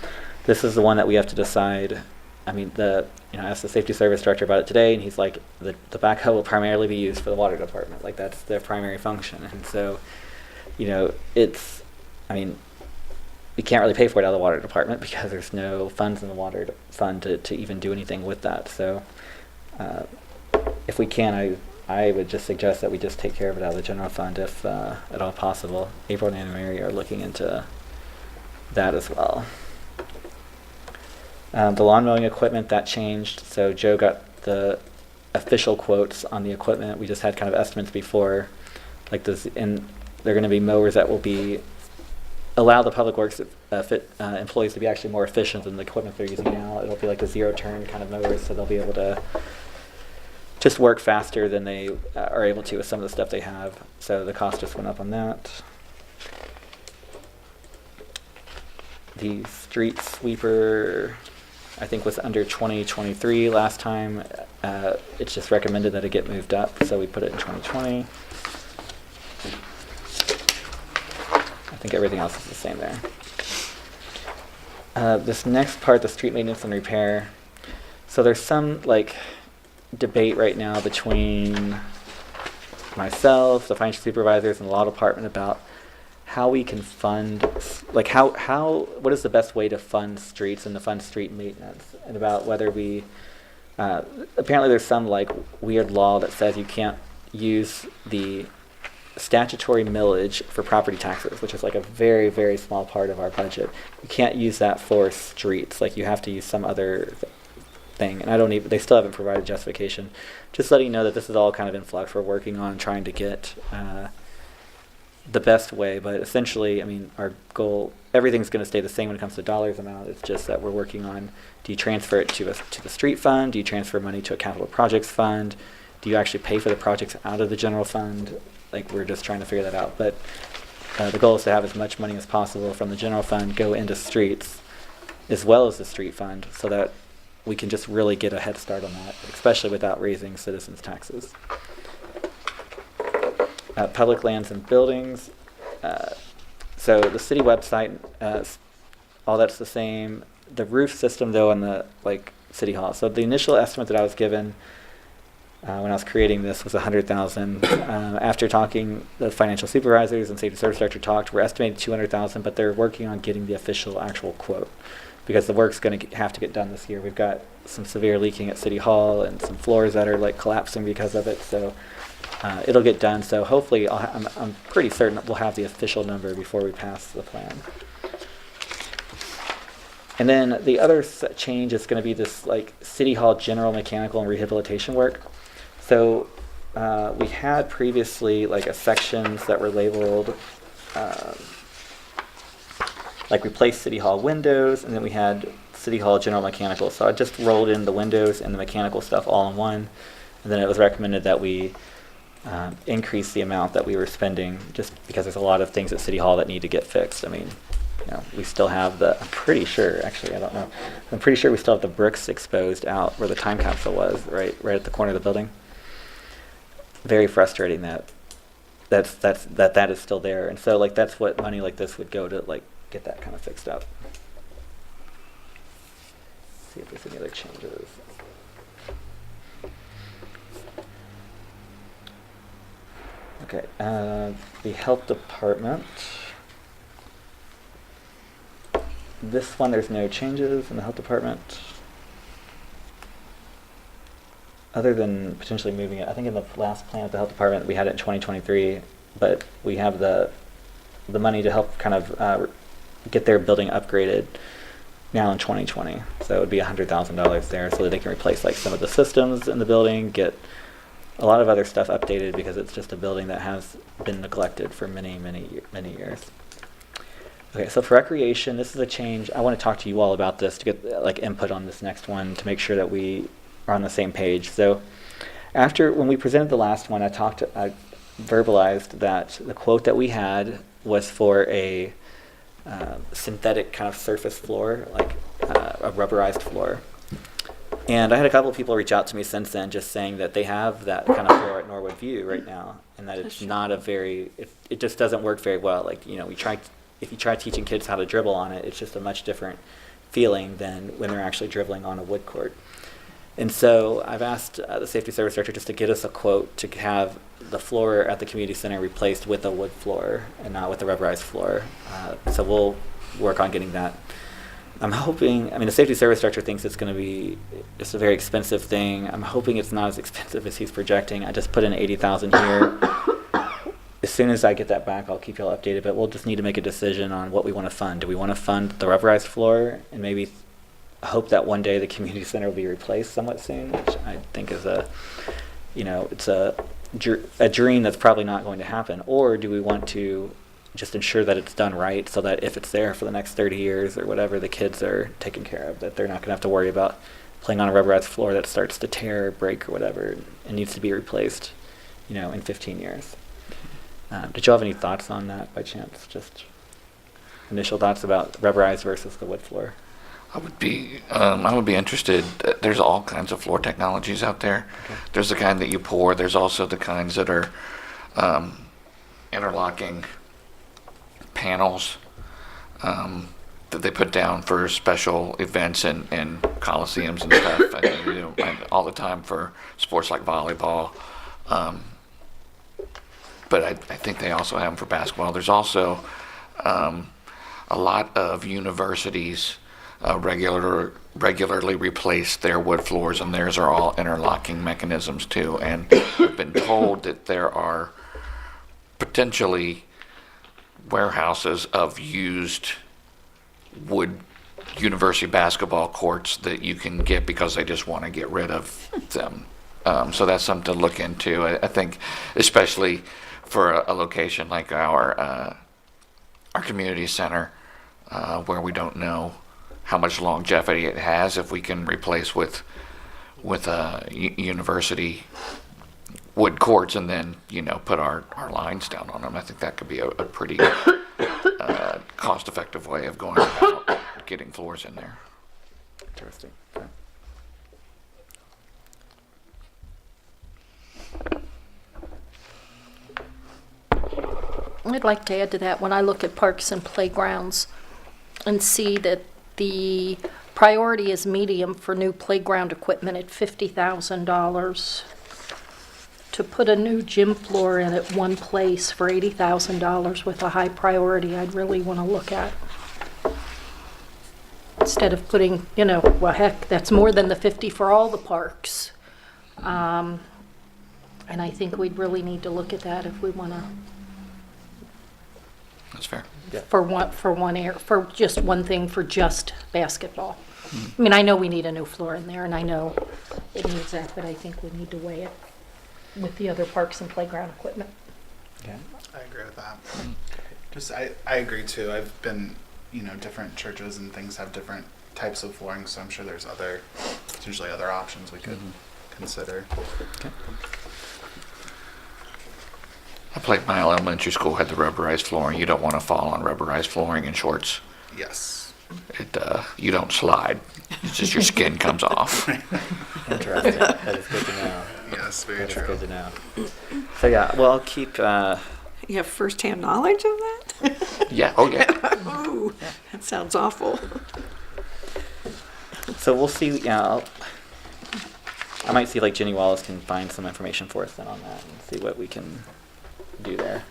This is the one that we have to decide. I mean, I asked the safety service director about it today, and he's like, the backhoe will primarily be used for the water department. Like, that's their primary function. And so, we can't really pay for it out of the water department because there's no funds in the water fund to even do anything with that. So, if we can, I would just suggest that we just take care of it out of the general fund if at all possible. April and Anna Mary are looking into that as well. The lawn mowing equipment, that changed. So Joe got the official quotes on the equipment. We just had kind of estimates before, like this, and they're going to be mowers that will allow the public works employees to be actually more efficient than the equipment they're using now. It'll be like a zero-turn kind of mowers, so they'll be able to just work faster than they are able to with some of the stuff they have. So the cost just went up on that. The street sweeper, I think, was under 2023 last time. It's just recommended that it get moved up, so we put it in 2020. I think everything else is the same there. This next part, the street maintenance and repair. So there's some debate right now between myself, the financial supervisors, and the law department about how we can fund, what is the best way to fund streets and to fund street maintenance, and about whether we, apparently there's some weird law that says you can't use the statutory millage for property taxes, which is a very, very small part of our budget. You can't use that for streets. You have to use some other thing. And they still haven't provided justification. Just letting you know that this is all kind of in flux. We're working on trying to get the best way, but essentially, our goal, everything's going to stay the same when it comes to dollars amount. It's just that we're working on, do you transfer it to the street fund? Do you transfer money to a capital projects fund? Do you actually pay for the projects out of the general fund? We're just trying to figure that out. But the goal is to have as much money as possible from the general fund go into streets as well as the street fund, so that we can just really get a head start on that, especially without raising citizens' taxes. Public lands and buildings. So the city website, all that's the same. The roof system, though, on the city hall. So the initial estimate that I was given when I was creating this was $100,000. After talking, the financial supervisors and safety service director talked. We're estimating $200,000, but they're working on getting the official actual quote because the work's going to have to get done this year. We've got some severe leaking at City Hall and some floors that are collapsing because of it. So it'll get done. So hopefully, I'm pretty certain that we'll have the official number before we pass the plan. And then the other change is going to be this City Hall general mechanical and rehabilitation work. So we had previously sections that were labeled replace City Hall windows, and then we had City Hall general mechanical. So I just rolled in the windows and the mechanical stuff all in one, and then it was recommended that we increase the amount that we were spending just because there's a lot of things at City Hall that need to get fixed. We still have I'm pretty sure we still have the bricks exposed out where the time capsule was, right at the corner of the building. Very frustrating that is still there. And so that's what money like this would go to get that kind of fixed up. See if there's any other changes. Okay, the health department. This one, there's no changes in the health department. Other than potentially moving it. I think in the last plan with the health department, we had it in 2023, but we have the money to help kind of get their building upgraded now in 2020. So it would be $100,000 there so that they can replace some of the systems in the building, get a lot of other stuff updated because it's just a building that has been neglected for many, many, many years. Okay, so for recreation, this is a change. I want to talk to you all about this to get input on this next one to make sure that we are on the same page. So when we presented the last one, I verbalized that the quote that we had was for a synthetic kind of surface floor, a rubberized floor. And I had a couple of people reach out to me since then, just saying that they have that kind of floor at Norwood View right now, and that it's not a very, it just doesn't work very well. Like, you know, if you try teaching kids how to dribble on it, it's just a much different feeling than when they're actually dribbling on a wood court. And so I've asked the safety service director just to get us a quote to have the floor at the community center replaced with a wood floor and not with a rubberized floor. So we'll work on getting that. I'm hoping, I mean, the safety service director thinks it's going to be just a very expensive thing. I'm hoping it's not as expensive as he's projecting. I just put in 80,000 here. As soon as I get that back, I'll keep you all updated, but we'll just need to make a decision on what we want to fund. Do we want to fund the rubberized floor and maybe hope that one day the community center will be replaced somewhat soon, which I think is it's a dream that's probably not going to happen? Or do we want to just ensure that it's done right so that if it's there for the next 30 years or whatever, the kids are taken care of, that they're not going to have to worry about playing on a rubberized floor that starts to tear or break or whatever and needs to be replaced, in 15 years. Did you have any thoughts on that by chance? Just initial thoughts about rubberized versus the wood floor? I would be interested. There's all kinds of floor technologies out there. Okay. There's the kind that you pour. There's also the kinds that are interlocking panels that they put down for special events and coliseums and stuff. I mean, all the time for sports like volleyball. But I think they also have them for basketball. There's also a lot of universities regularly replace their wood floors, and theirs are all interlocking mechanisms too. And I've been told that there are potentially warehouses of used wood university basketball courts that you can get because they just want to get rid of them. So that's something to look into. I think, especially for a location like our community center, where we don't know how much longevity it has, if we can replace with university wood courts and then put our lines down on them. I think that could be a pretty cost-effective way of going about getting floors in there. Interesting. Okay. I'd like to add to that, when I look at parks and playgrounds and see that the priority is medium for new playground equipment at $50,000, to put a new gym floor in at one place for $80,000 with a high priority, I'd really want to look at. Instead of putting, well, heck, that's more than the 50 for all the parks. And I think we'd really need to look at that if we want to. That's fair. For just one thing, for just basketball. I mean, I know we need a new floor in there, and I know it needs that, but I think we need to weigh it with the other parks and playground equipment. Okay. I agree with that. Just, I agree too. I've been, different churches and things have different types of flooring, so I'm sure there's potentially other options we could consider. Okay. My elementary school had the rubberized flooring. You don't want to fall on rubberized flooring in shorts. Yes. You don't slide. It's just your skin comes off. Interesting. That is good to know. Yes, very That is true. good to know. So yeah, well, I'll keep. You have firsthand knowledge of that? Yeah. Oh yeah. Ooh, that sounds awful. So we'll see. I might see if Jenny Wallace can find some information for us then on that and see what we can do there.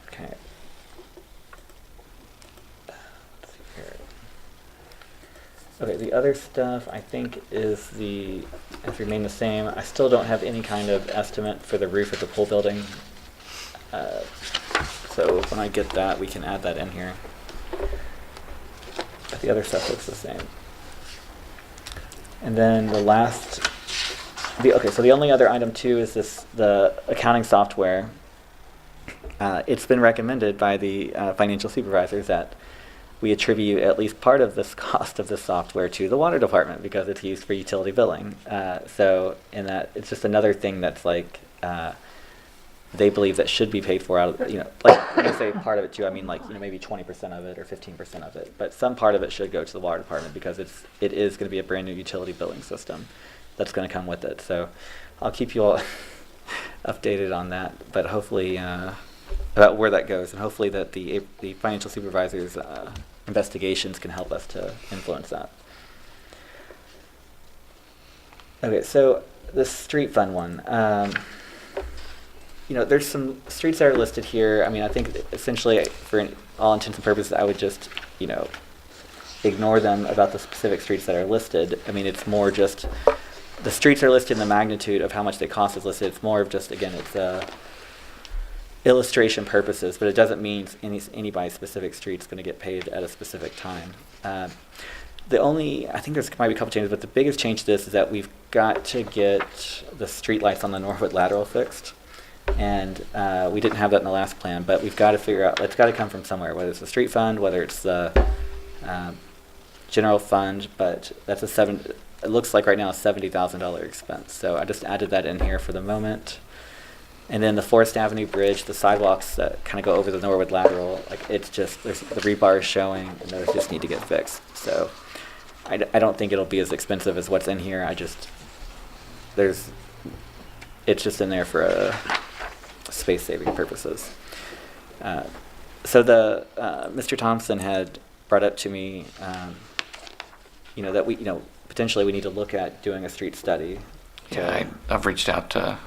Okay. Let's see here. Okay, the other stuff I think has remained the same. I still don't have any kind of estimate for the roof at the pool building. So when I get that, we can add that in here. But the other stuff looks the same. And then so the only other item too is the accounting software. It's been recommended by the financial supervisors that we attribute at least part of this cost of this software to the water department because it's used for utility billing. So in that, it's just another thing that's they believe that should be paid for out of, like when I say part of it too, I mean like, maybe 20% of it or 15% of it. But some part of it should go to the water department because it is going to be a brand new utility billing system that's going to come with it. So I'll keep you all updated on that, but hopefully about where that goes, and hopefully that the financial supervisor's investigations can help us to influence that. Okay, so the street fund one. There's some streets that are listed here. I mean, I think essentially, for all intents and purposes, I would just, ignore them about the specific streets that are listed. I mean, it's more just the streets are listed, and the magnitude of how much they cost is listed. It's more of just, again, it's illustration purposes, but it doesn't mean anybody's specific street's going to get paid at a specific time. I think there's might be a couple changes, but the biggest change to this is that we've got to get the street lights on the Norwood lateral fixed. And we didn't have that in the last plan, but we've got to figure out, it's got to come from somewhere, whether it's the street fund, whether it's the general fund, but that's it looks like right now a $70,000 expense. So I just added that in here for the moment. And then the Forest Avenue Bridge, the sidewalks that kind of go over the Norwood lateral, like it's just, the rebar is showing, and those just need to get fixed. So I don't think it'll be as expensive as what's in here. It's just in there for space saving purposes. So Mr. Thompson had brought up to me, that we, potentially we need to look at doing a street study. Yeah, I've reached out to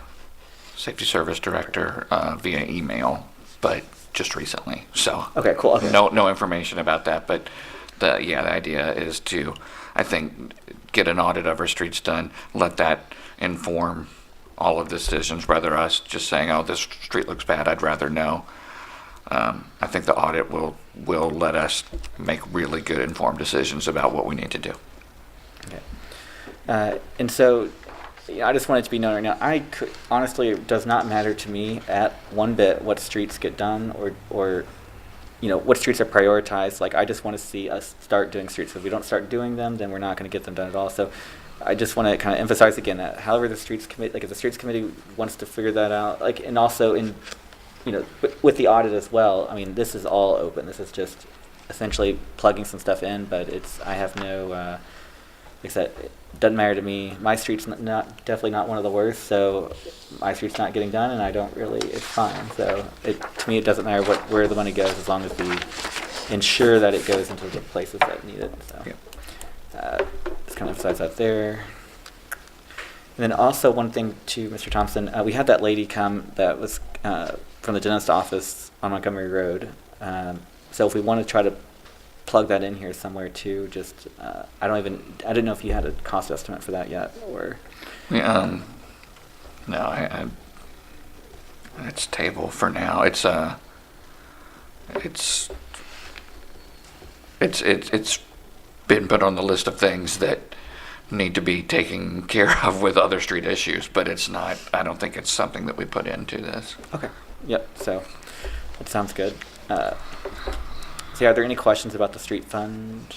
Safety Service Director via email, but just recently. So okay, cool. Okay. No information about that, but the idea is to, I think, get an audit of our streets done, let that inform all of the decisions, rather us just saying, oh, this street looks bad, I'd rather know. I think the audit will let us make really good informed decisions about what we need to do. Okay. And so I just want it to be known right now, honestly, it does not matter to me at one bit what streets get done or what streets are prioritized. Like, I just want to see us start doing streets. If we don't start doing them, then we're not going to get them done at all. So I just want to kind of emphasize again that however the streets committee, like if the streets committee wants to figure that out, like, and also in, with the audit as well, I mean, this is all open. This is just essentially plugging some stuff in, but I have no, like I said, it doesn't matter to me. My street's definitely not one of the worst, so my street's not getting done, and I don't really, it's fine. So to me, it doesn't matter where the money goes as long as we ensure that it goes into the places that need it. So. Yeah. Just kind of emphasize that there. And then also one thing to Mr. Thompson, we had that lady come that was from the dentist office on Montgomery Road. So if we want to try to plug that in here somewhere too, just I didn't know if you had a cost estimate for that yet, or. Yeah, no, it's table for now. It's been put on the list of things that need to be taken care of with other street issues, but it's not, I don't think it's something that we put into this. Okay. Yep. So that sounds good. So are there any questions about the street fund?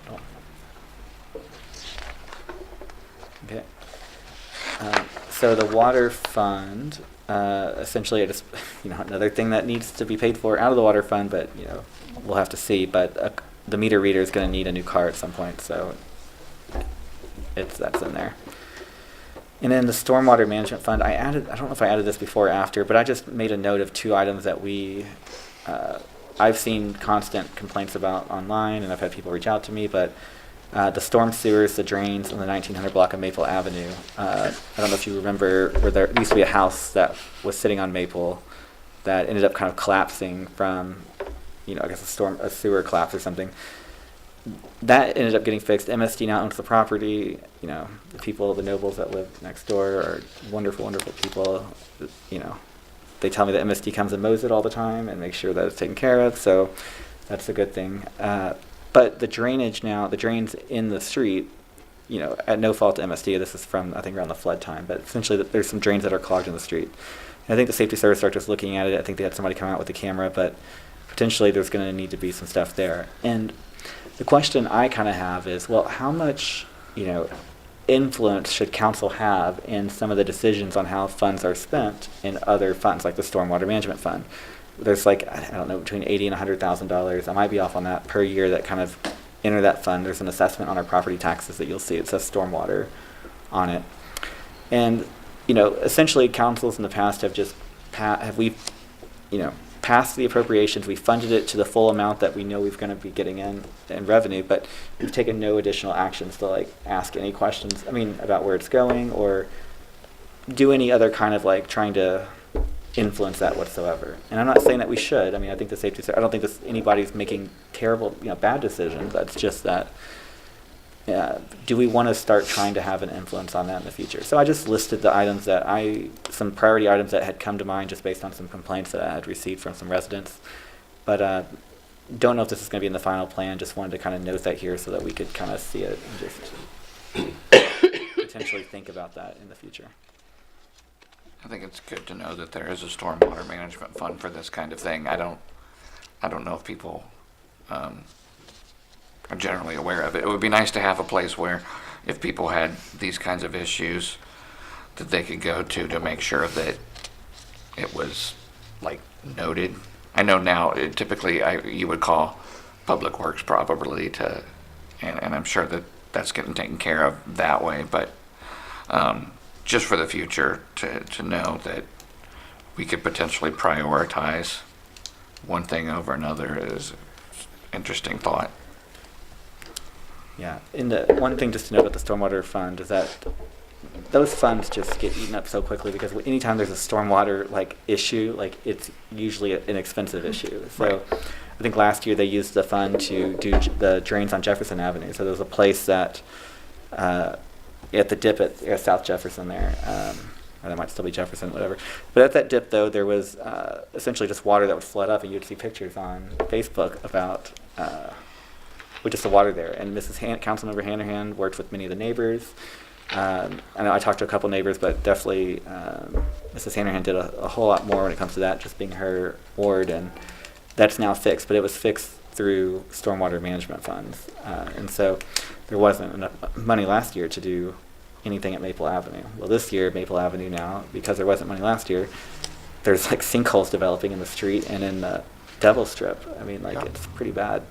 Oh. Okay. So the water fund, essentially, it is, another thing that needs to be paid for out of the water fund, but we'll have to see. But the meter reader is going to need a new car at some point, so that's in there. And then the stormwater management fund, I don't know if I added this before or after, but I just made a note of two items that I've seen constant complaints about online, and I've had people reach out to me, but the storm sewers, the drains on the 1900 block of Maple Avenue. I don't know if you remember where there used to be a house that was sitting on Maple that ended up kind of collapsing from, I guess a sewer collapse or something. That ended up getting fixed. MSD now owns the property. The people, the nobles that live next door are wonderful, wonderful people. They tell me that MSD comes and mows it all the time and makes sure that it's taken care of. So that's a good thing. But the drains in the street, at no fault to MSD. This is from, I think, around the flood time. But essentially, there's some drains that are clogged in the street. And I think the safety service director is looking at it. I think they had somebody come out with a camera, but potentially there's going to need to be some stuff there. And the question I kind of have is, well, how much, influence should council have in some of the decisions on how funds are spent in other funds, like the Stormwater Management Fund? There's like, I don't know, between $80,000 and $100,000, I might be off on that, per year that kind of enter that fund. There's an assessment on our property taxes that you'll see. It says stormwater on it. And, essentially councils in the past have just, passed the appropriations, we funded it to the full amount that we know we're going to be getting in revenue, but we've taken no additional actions to like ask any questions, about where it's going or do any other kind of like trying to influence that whatsoever. And I'm not saying that we should. I think the safety, I don't think anybody's making terrible, bad decisions. That's just that, do we want to start trying to have an influence on that in the future? So I just listed the items some priority items that had come to mind just based on some complaints that I had received from some residents. But don't know if this is going to be in the final plan. Just wanted to kind of note that here so that we could kind of see it and just potentially think about that in the future. I think it's good to know that there is a stormwater management fund for this kind of thing. I don't know if people are generally aware of it. It would be nice to have a place where if people had these kinds of issues that they could go to make sure that it was like noted. I know now typically you would call Public Works probably and I'm sure that that's getting taken care of that way, but just for the future to know that we could potentially prioritize one thing over another is interesting thought. Yeah, and the one thing just to know about the stormwater fund is that those funds just get eaten up so quickly because anytime there's a stormwater issue, it's usually an expensive issue. So Right. I think last year they used the fund to do the drains on Jefferson Avenue. So there was a place that at the dip at South Jefferson there, or that might still be Jefferson, whatever. But at that dip though, there was essentially just water that would flood up, and you'd see pictures on Facebook about with just the water there. And Councilmember Hanahan worked with many of the neighbors. I know I talked to a couple neighbors, but definitely Mrs. Hanahan did a whole lot more when it comes to that, just being her ward, and that's now fixed. But it was fixed through stormwater management funds, and so there wasn't enough money last year to do anything at Maple Avenue. Well, this year, Maple Avenue now, because there wasn't money last year, there's sinkholes developing in the street and in the Devil Strip. It's pretty bad.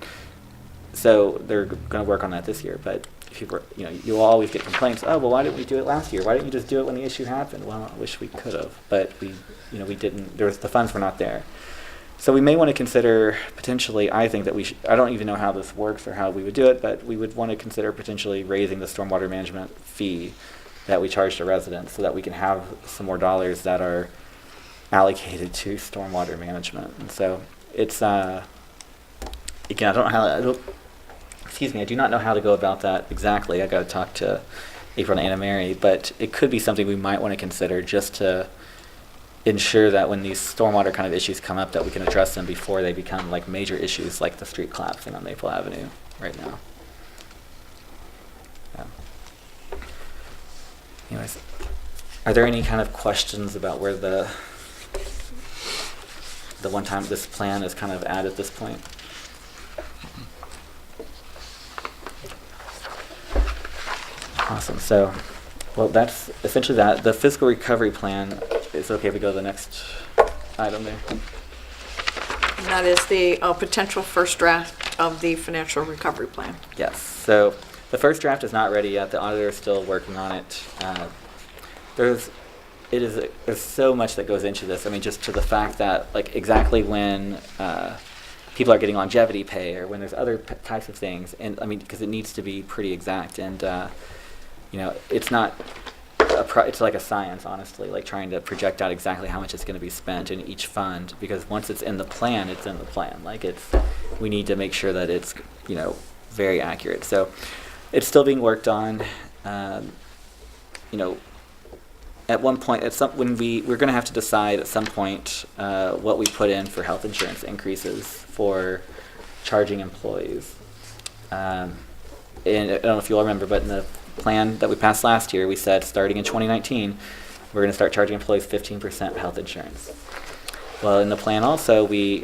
So they're going to work on that this year. But if you'll always get complaints. Oh, well, why didn't we do it last year? Why didn't you just do it when the issue happened? Well, I wish we could have, but we didn't. The funds were not there. So we may want to consider potentially. I think that I don't even know how this works or how we would do it, but we would want to consider potentially raising the stormwater management fee that we charge to residents, so that we can have some more dollars that are allocated to stormwater management. And so it's again, I do not know how to go about that exactly. I got to talk to April and Anna Mary, but it could be something we might want to consider just to ensure that when these stormwater kind of issues come up, that we can address them before they become major issues like the street collapsing on Maple Avenue right now. Yeah. Anyways, are there any kind of questions about where the one time this plan is kind of at this point? Awesome. So, well, that's essentially that. The fiscal recovery plan is okay if we go to the next item there. And that is the potential first draft of the financial recovery plan. Yes. So the first draft is not ready yet. The auditor is still working on it. There's so much that goes into this. Just to the fact that exactly when people are getting longevity pay or when there's other types of things, and because it needs to be pretty exact, and it's not it's like a science, honestly, trying to project out exactly how much is going to be spent in each fund, because once it's in the plan, it's in the plan. We need to make sure that it's very accurate. So it's still being worked on. At one point, when we're going to have to decide at some point what we put in for health insurance increases for charging employees. And I don't know if you'll remember, but in the plan that we passed last year, we said starting in 2019, we're going to start charging employees 15% health insurance. Well, in the plan also, we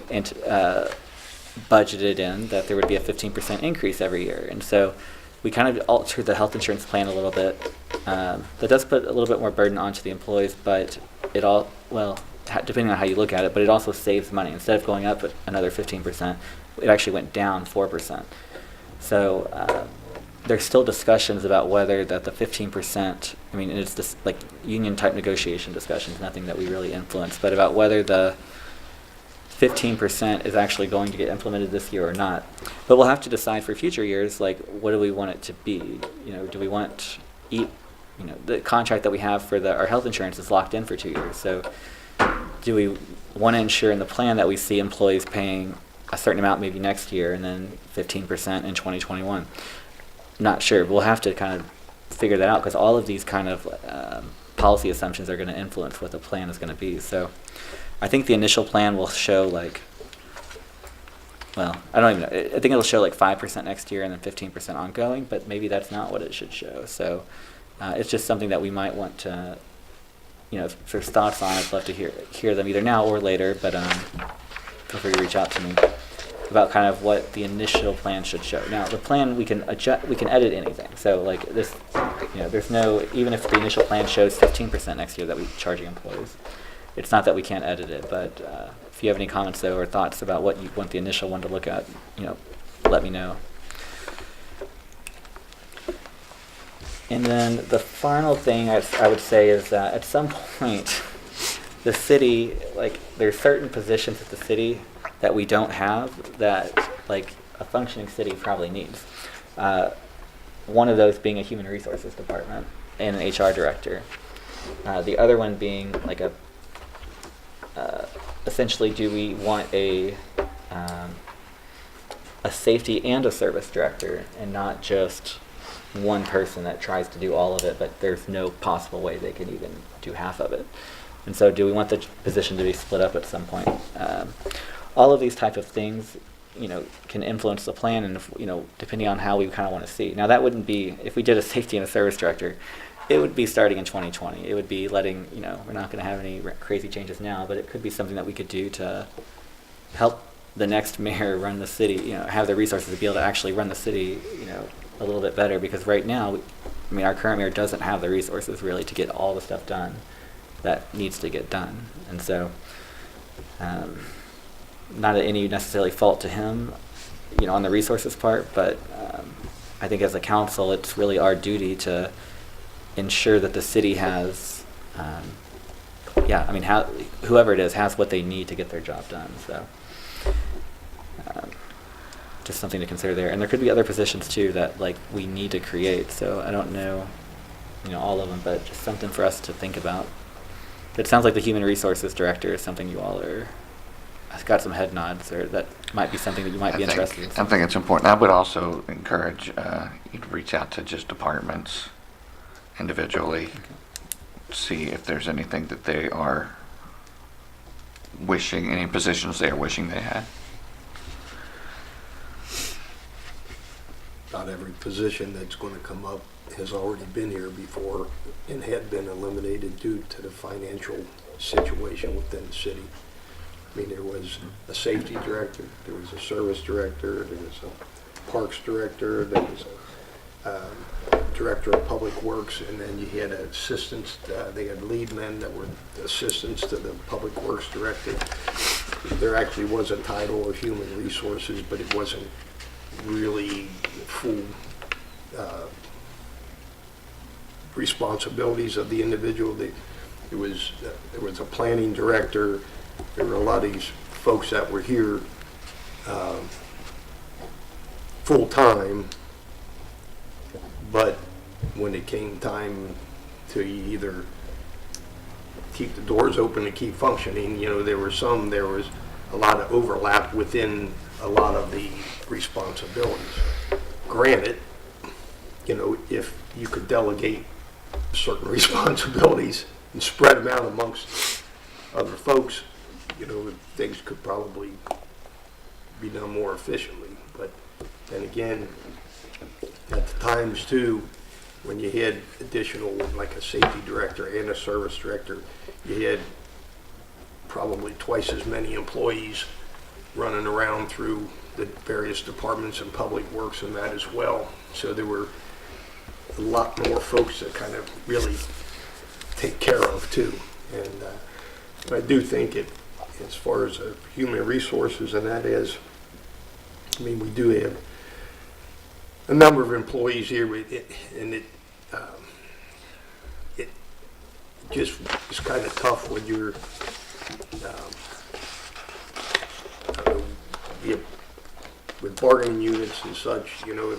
budgeted in that there would be a 15% increase every year. And so we kind of altered the health insurance plan a little bit That does put a little bit more burden onto the employees, but depending on how you look at it, but it also saves money. Instead of going up at another 15%, it actually went down 4%. So there's still discussions about whether that the 15%, I mean, it's just like union type negotiation discussions, nothing that we really influence, but about whether the 15% is actually going to get implemented this year or not. But we'll have to decide for future years, like, what do we want it to be? Do we want the contract that we have for our health insurance is locked in for 2 years. So do we want to ensure in the plan that we see employees paying a certain amount maybe next year and then 15% in 2021? Not sure. We'll have to kind of figure that out because all of these kind of policy assumptions are going to influence what the plan is going to be. So I think the initial plan will show I don't even know. I think it'll show 5% next year and then 15% ongoing, but maybe that's not what it should show. So it's just something that we might want to, if there's thoughts on, I'd love to hear them either now or later, but feel free to reach out to me about kind of what the initial plan should show. Now, the plan, we can adjust, we can edit anything. So this, there's no, even if the initial plan shows 15% next year that we're charging employees, it's not that we can't edit it, but if you have any comments though or thoughts about what you want the initial one to look at, let me know. And then the final thing I would say is that at some point, the city, there's certain positions at the city that we don't have that, a functioning city probably needs. One of those being a human resources department and an HR director. The other one being essentially, do we want a safety and a service director and not just one person that tries to do all of it, but there's no possible way they can even do half of it. And so do we want the position to be split up at some point? All of these type of things, can influence the plan and, depending on how we kind of want to see. Now that wouldn't be, if we did a safety and a service director, it would be starting in 2020. It would be letting, we're not going to have any crazy changes now, but it could be something that we could do to help the next mayor run the city, have the resources to be able to actually run the city, a little bit better, because right now, our current mayor doesn't have the resources really to get all the stuff done that needs to get done. And so, not at any necessarily fault to him, on the resources part, but I think as a council, it's really our duty to ensure that the city has, whoever it is has what they need to get their job done. So, just something to consider there. And there could be other positions too that we need to create. So I don't know, all of them, but just something for us to think about. It sounds like the human resources director is something you all are. I've got some head nods, or that might be something that you might be interested in. I think it's important. I would also encourage you to reach out to just departments individually, see if there's anything that they are wishing, any positions they are wishing they had. Not every position that's going to come up has already been here before and had been eliminated due to the financial situation within the city. There was a safety director, there was a service director, there was a parks director, there was a director of public works, and then you had assistants. They had lead men that were assistants to the public works director. There actually was a title of human resources, but it wasn't really full responsibilities of the individual. There was a planning director. There were a lot of these folks that were here full time, but when it came time to either keep the doors open and keep functioning, there was a lot of overlap within a lot of the responsibilities. Granted, if you could delegate certain responsibilities and spread them out amongst other folks, things could probably be done more efficiently. But then again, at the times too, when you had additional, like a safety director and a service director, you had probably twice as many employees running around through the various departments and public works and that as well. So there were a lot more folks to kind of really take care of too. And I do think it, as far as human resources, and that is, I mean, we do have a number of employees here, and it just is kind of tough when you're, with bargaining units and such, you know,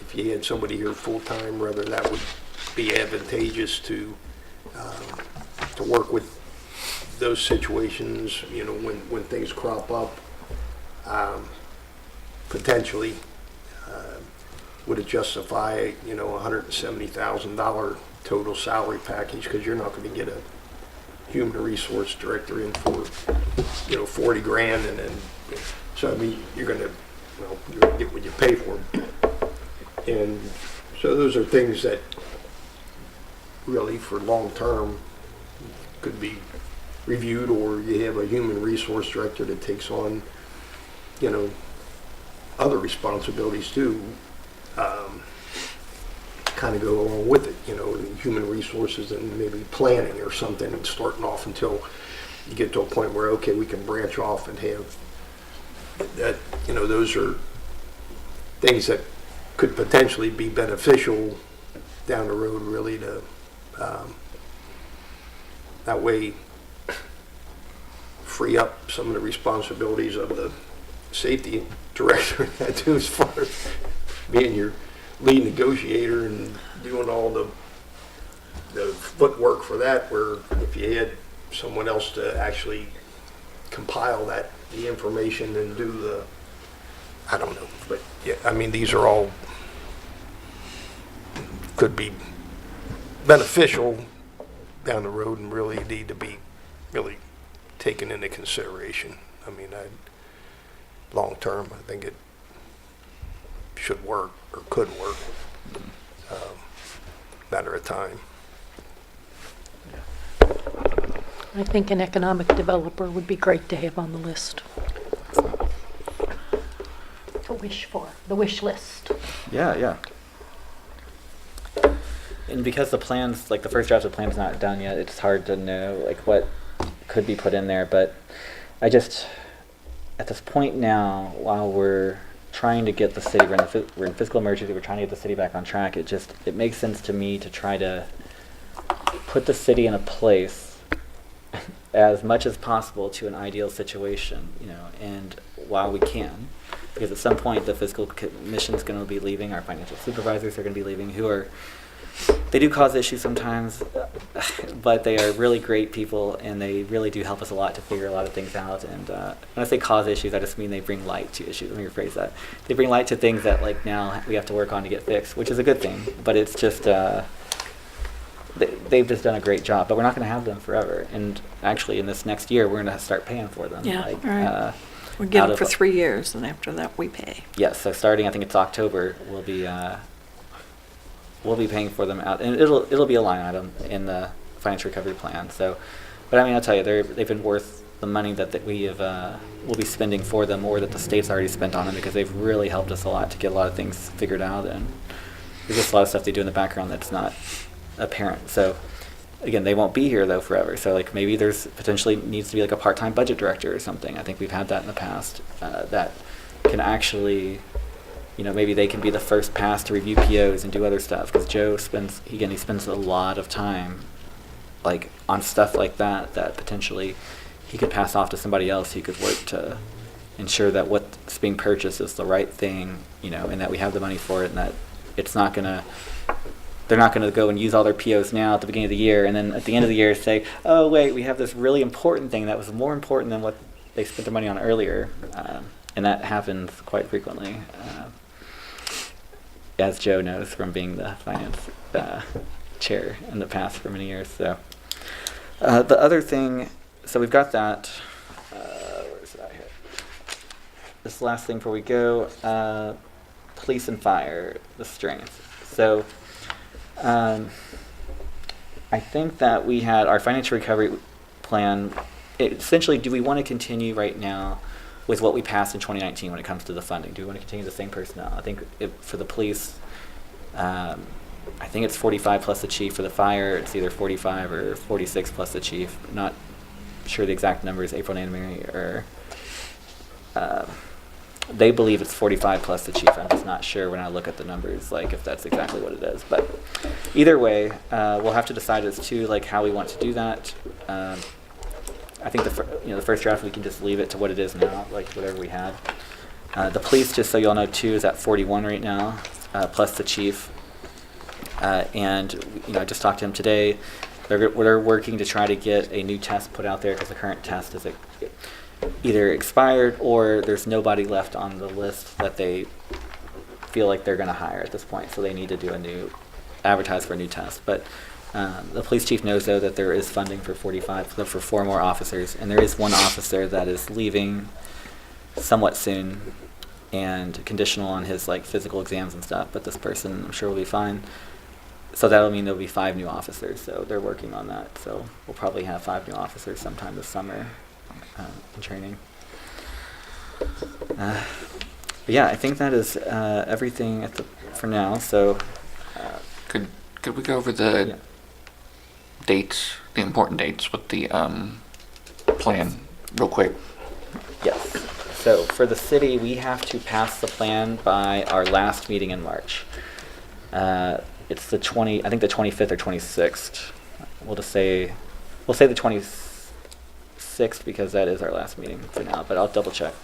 if you had somebody here full-time, whether that would be advantageous to work with those situations, you know, when things crop up, potentially, would it justify, you know, $170,000 total salary package, because you're not going to get a human resource director in for, you know, 40 grand, and then, so I mean, you're going to get what you pay for them. And so those are things that really, for long term, could be reviewed, or you have a human resource director that takes on, you know, other responsibilities too, kind of go along with it, you know, human resources and maybe planning or something, and starting off until you get to a point where, okay, we can branch off and have that, you know, those are things that could potentially be beneficial down the road, really, to that way free up some of the responsibilities of the safety director that too, as far as being your lead negotiator and doing all the footwork for that, where if you had someone else to actually compile the information and do the, I don't know, but yeah, I mean, these are all, could be beneficial down the road and really need to be really taken into consideration. I mean, long term, I think it should work or could work. Matter of time. I think an economic developer would be great to have on the list. To wish for, the wish list. Yeah. And because the plans, like the first draft of the plan's not done yet, it's hard to know like what could be put in there. But I just, at this point now, while we're trying to get the city, we're in fiscal emergency, we're trying to get the city back on track, it makes sense to me to try to put the city in a place as much as possible to an ideal situation, you know, and while we can, because at some point the fiscal commission is going to be leaving, our financial supervisors are going to be leaving, they do cause issues sometimes, but they are really great people, and they really do help us a lot to figure a lot of things out. And when I say cause issues, I just mean they bring light to issues. Let me rephrase that. They bring light to things that like now we have to work on to get fixed, which is a good thing, but it's just, they've just done a great job, but we're not going to have them forever. And actually in this next year, we're going to start paying for them. Yeah, like, right. We give it for 3 years, and after that we pay. Yes, so starting, I think it's October, we'll be paying for them out, and it'll be a line item in the financial recovery plan. So, but I mean, I'll tell you, they've been worth the money that we have will be spending for them, or that the state's already spent on them, because they've really helped us a lot to get a lot of things figured out. And there's just a lot of stuff they do in the background that's not apparent. So again, they won't be here though forever. So like maybe there's potentially needs to be like a part-time budget director or something. I think we've had that in the past, that can actually, you know, maybe they can be the first pass to review POs and do other stuff, because Joe spends a lot of time like on stuff like that potentially he could pass off to somebody else who could work to ensure that what's being purchased is the right thing, you know, and that we have the money for it, and that they're not going to go and use all their POs now at the beginning of the year, and then at the end of the year say, oh wait, we have this really important thing that was more important than what they spent their money on earlier, and that happens quite frequently. As Joe knows from being the finance chair in the past for many years. So the other thing, so we've got that. Where is that here? This last thing before we go, police and fire, the strength. So I think that we had our financial recovery plan. Essentially, do we want to continue right now with what we passed in 2019 when it comes to the funding? Do we want to continue the same personnel? I think for the police, I think it's 45 plus the chief for the fire. It's either 45 or 46 plus the chief. Not sure the exact numbers. April and Anna Mary are. They believe it's 45 plus the chief. I'm just not sure when I look at the numbers, like if that's exactly what it is. But either way, we'll have to decide as to like how we want to do that. I think the first draft we can just leave it to what it is now, like whatever we had. The police, just so you all know too, is at 41 right now, plus the chief. And I just talked to him today. They're working to try to get a new test put out there because the current test is either expired or there's nobody left on the list that they feel like they're going to hire at this point. So they need to advertise for a new test. But the police chief knows though that there is funding for 4 more officers, and there is one officer that is leaving somewhat soon and conditional on his like physical exams and stuff. But this person I'm sure will be fine. So that'll mean there'll be 5 new officers. So they're working on that. So we'll probably have 5 new officers sometime this summer. In training. But yeah, I think that is everything for now. So Could we go over the dates, the important dates with the plan real quick? yes. So for the city, we have to pass the plan by our last meeting in March. It's the 25th or 26th. We'll say the 26th because that is our last meeting for now, but I'll double check.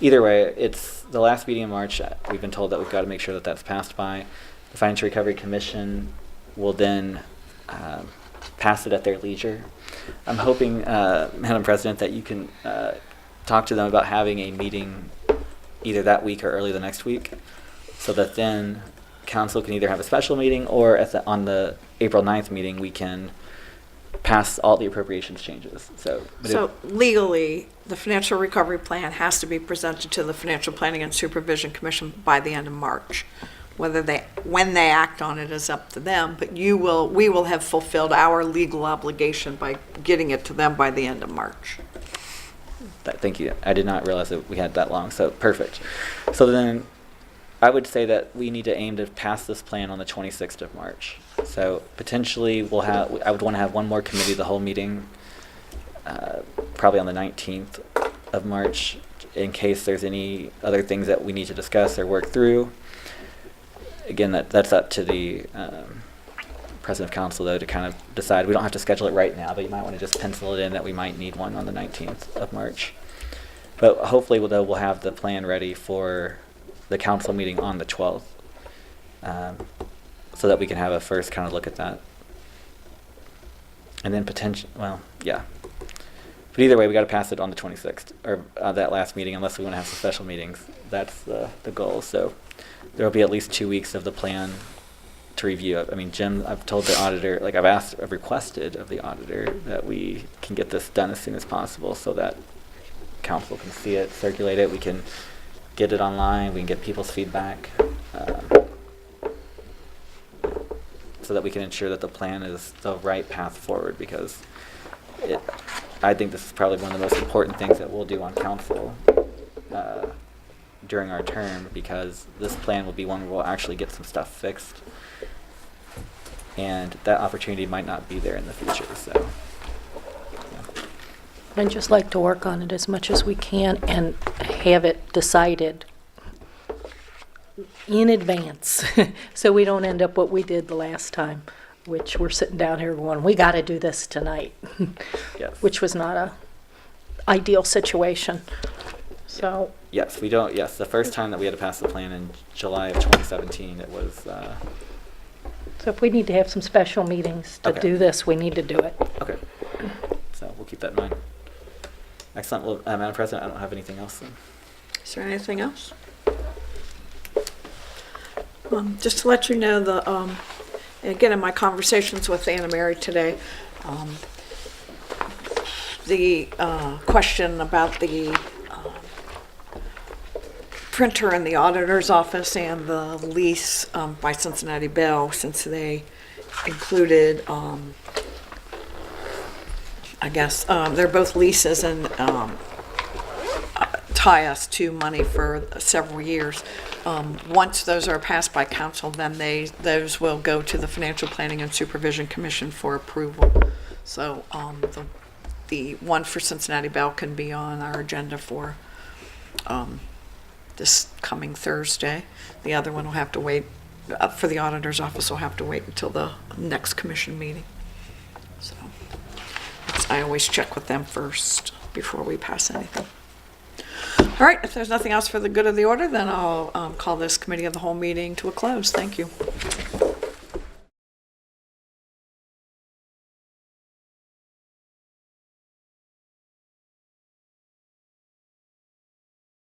Either way, it's the last meeting in March. We've been told that we've got to make sure that that's passed by. The Financial Recovery Commission will then pass it at their leisure. I'm hoping, Madam President, that you can talk to them about having a meeting either that week or early the next week, so that then council can either have a special meeting or on the April 9th meeting we can pass all the appropriations changes. So legally, the financial recovery plan has to be presented to the Financial Planning and Supervision Commission by the end of March. When they act on it is up to them, but we will have fulfilled our legal obligation by getting it to them by the end of March. Thank you. I did not realize that we had that long, so perfect. So then I would say that we need to aim to pass this plan on the 26th of March. So potentially I would want to have one more committee the whole meeting, probably on the 19th of March, in case there's any other things that we need to discuss or work through. Again, that's up to the president of council, though, to kind of decide. We don't have to schedule it right now, but you might want to just pencil it in that we might need one on the 19th of March. But hopefully, we'll have the plan ready for the council meeting on the 12th, so that we can have a first kind of look at that. And then yeah. But either way, we got to pass it on the 26th, or that last meeting, unless we want to have some special meetings. That's the goal. So there will be at least 2 weeks of the plan to review. I mean, Jim, I've told the auditor, I've requested of the auditor that we can get this done as soon as possible so that council can see it, circulate it, we can get it online, we can get people's feedback, so that we can ensure that the plan is the right path forward, because I think this is probably one of the most important things that we'll do on council during our term, because this plan will be one where we'll actually get some stuff fixed, and that opportunity might not be there in the future. So I'd just like to work on it as much as we can and have it decided in advance so we don't end up what we did the last time, which we're sitting down here going, we got to do this tonight, yes. which was not a ideal situation. So Yes, the first time that we had to pass the plan in July of 2017, it was... So if we need to have some special meetings to Okay. do this, we need to do it. Okay. So we'll keep that in mind. Excellent. Well, Madam President, I don't have anything else then. Is there anything else? Just to let you know, again, in my conversations with Anna Mary today, the question about the printer in the auditor's office and the lease by Cincinnati Bell, since they included, I guess, they're both leases, and tie us to money for several years. Once those are passed by council, then those will go to the Financial Planning and Supervision Commission for approval. So the one for Cincinnati Bell can be on our agenda for this coming Thursday. The other one will have to wait, for the auditor's office will have to wait until the next commission meeting. So I always check with them first before we pass anything. All right, if there's nothing else for the good of the order, then I'll call this committee of the whole meeting to a close. Thank you.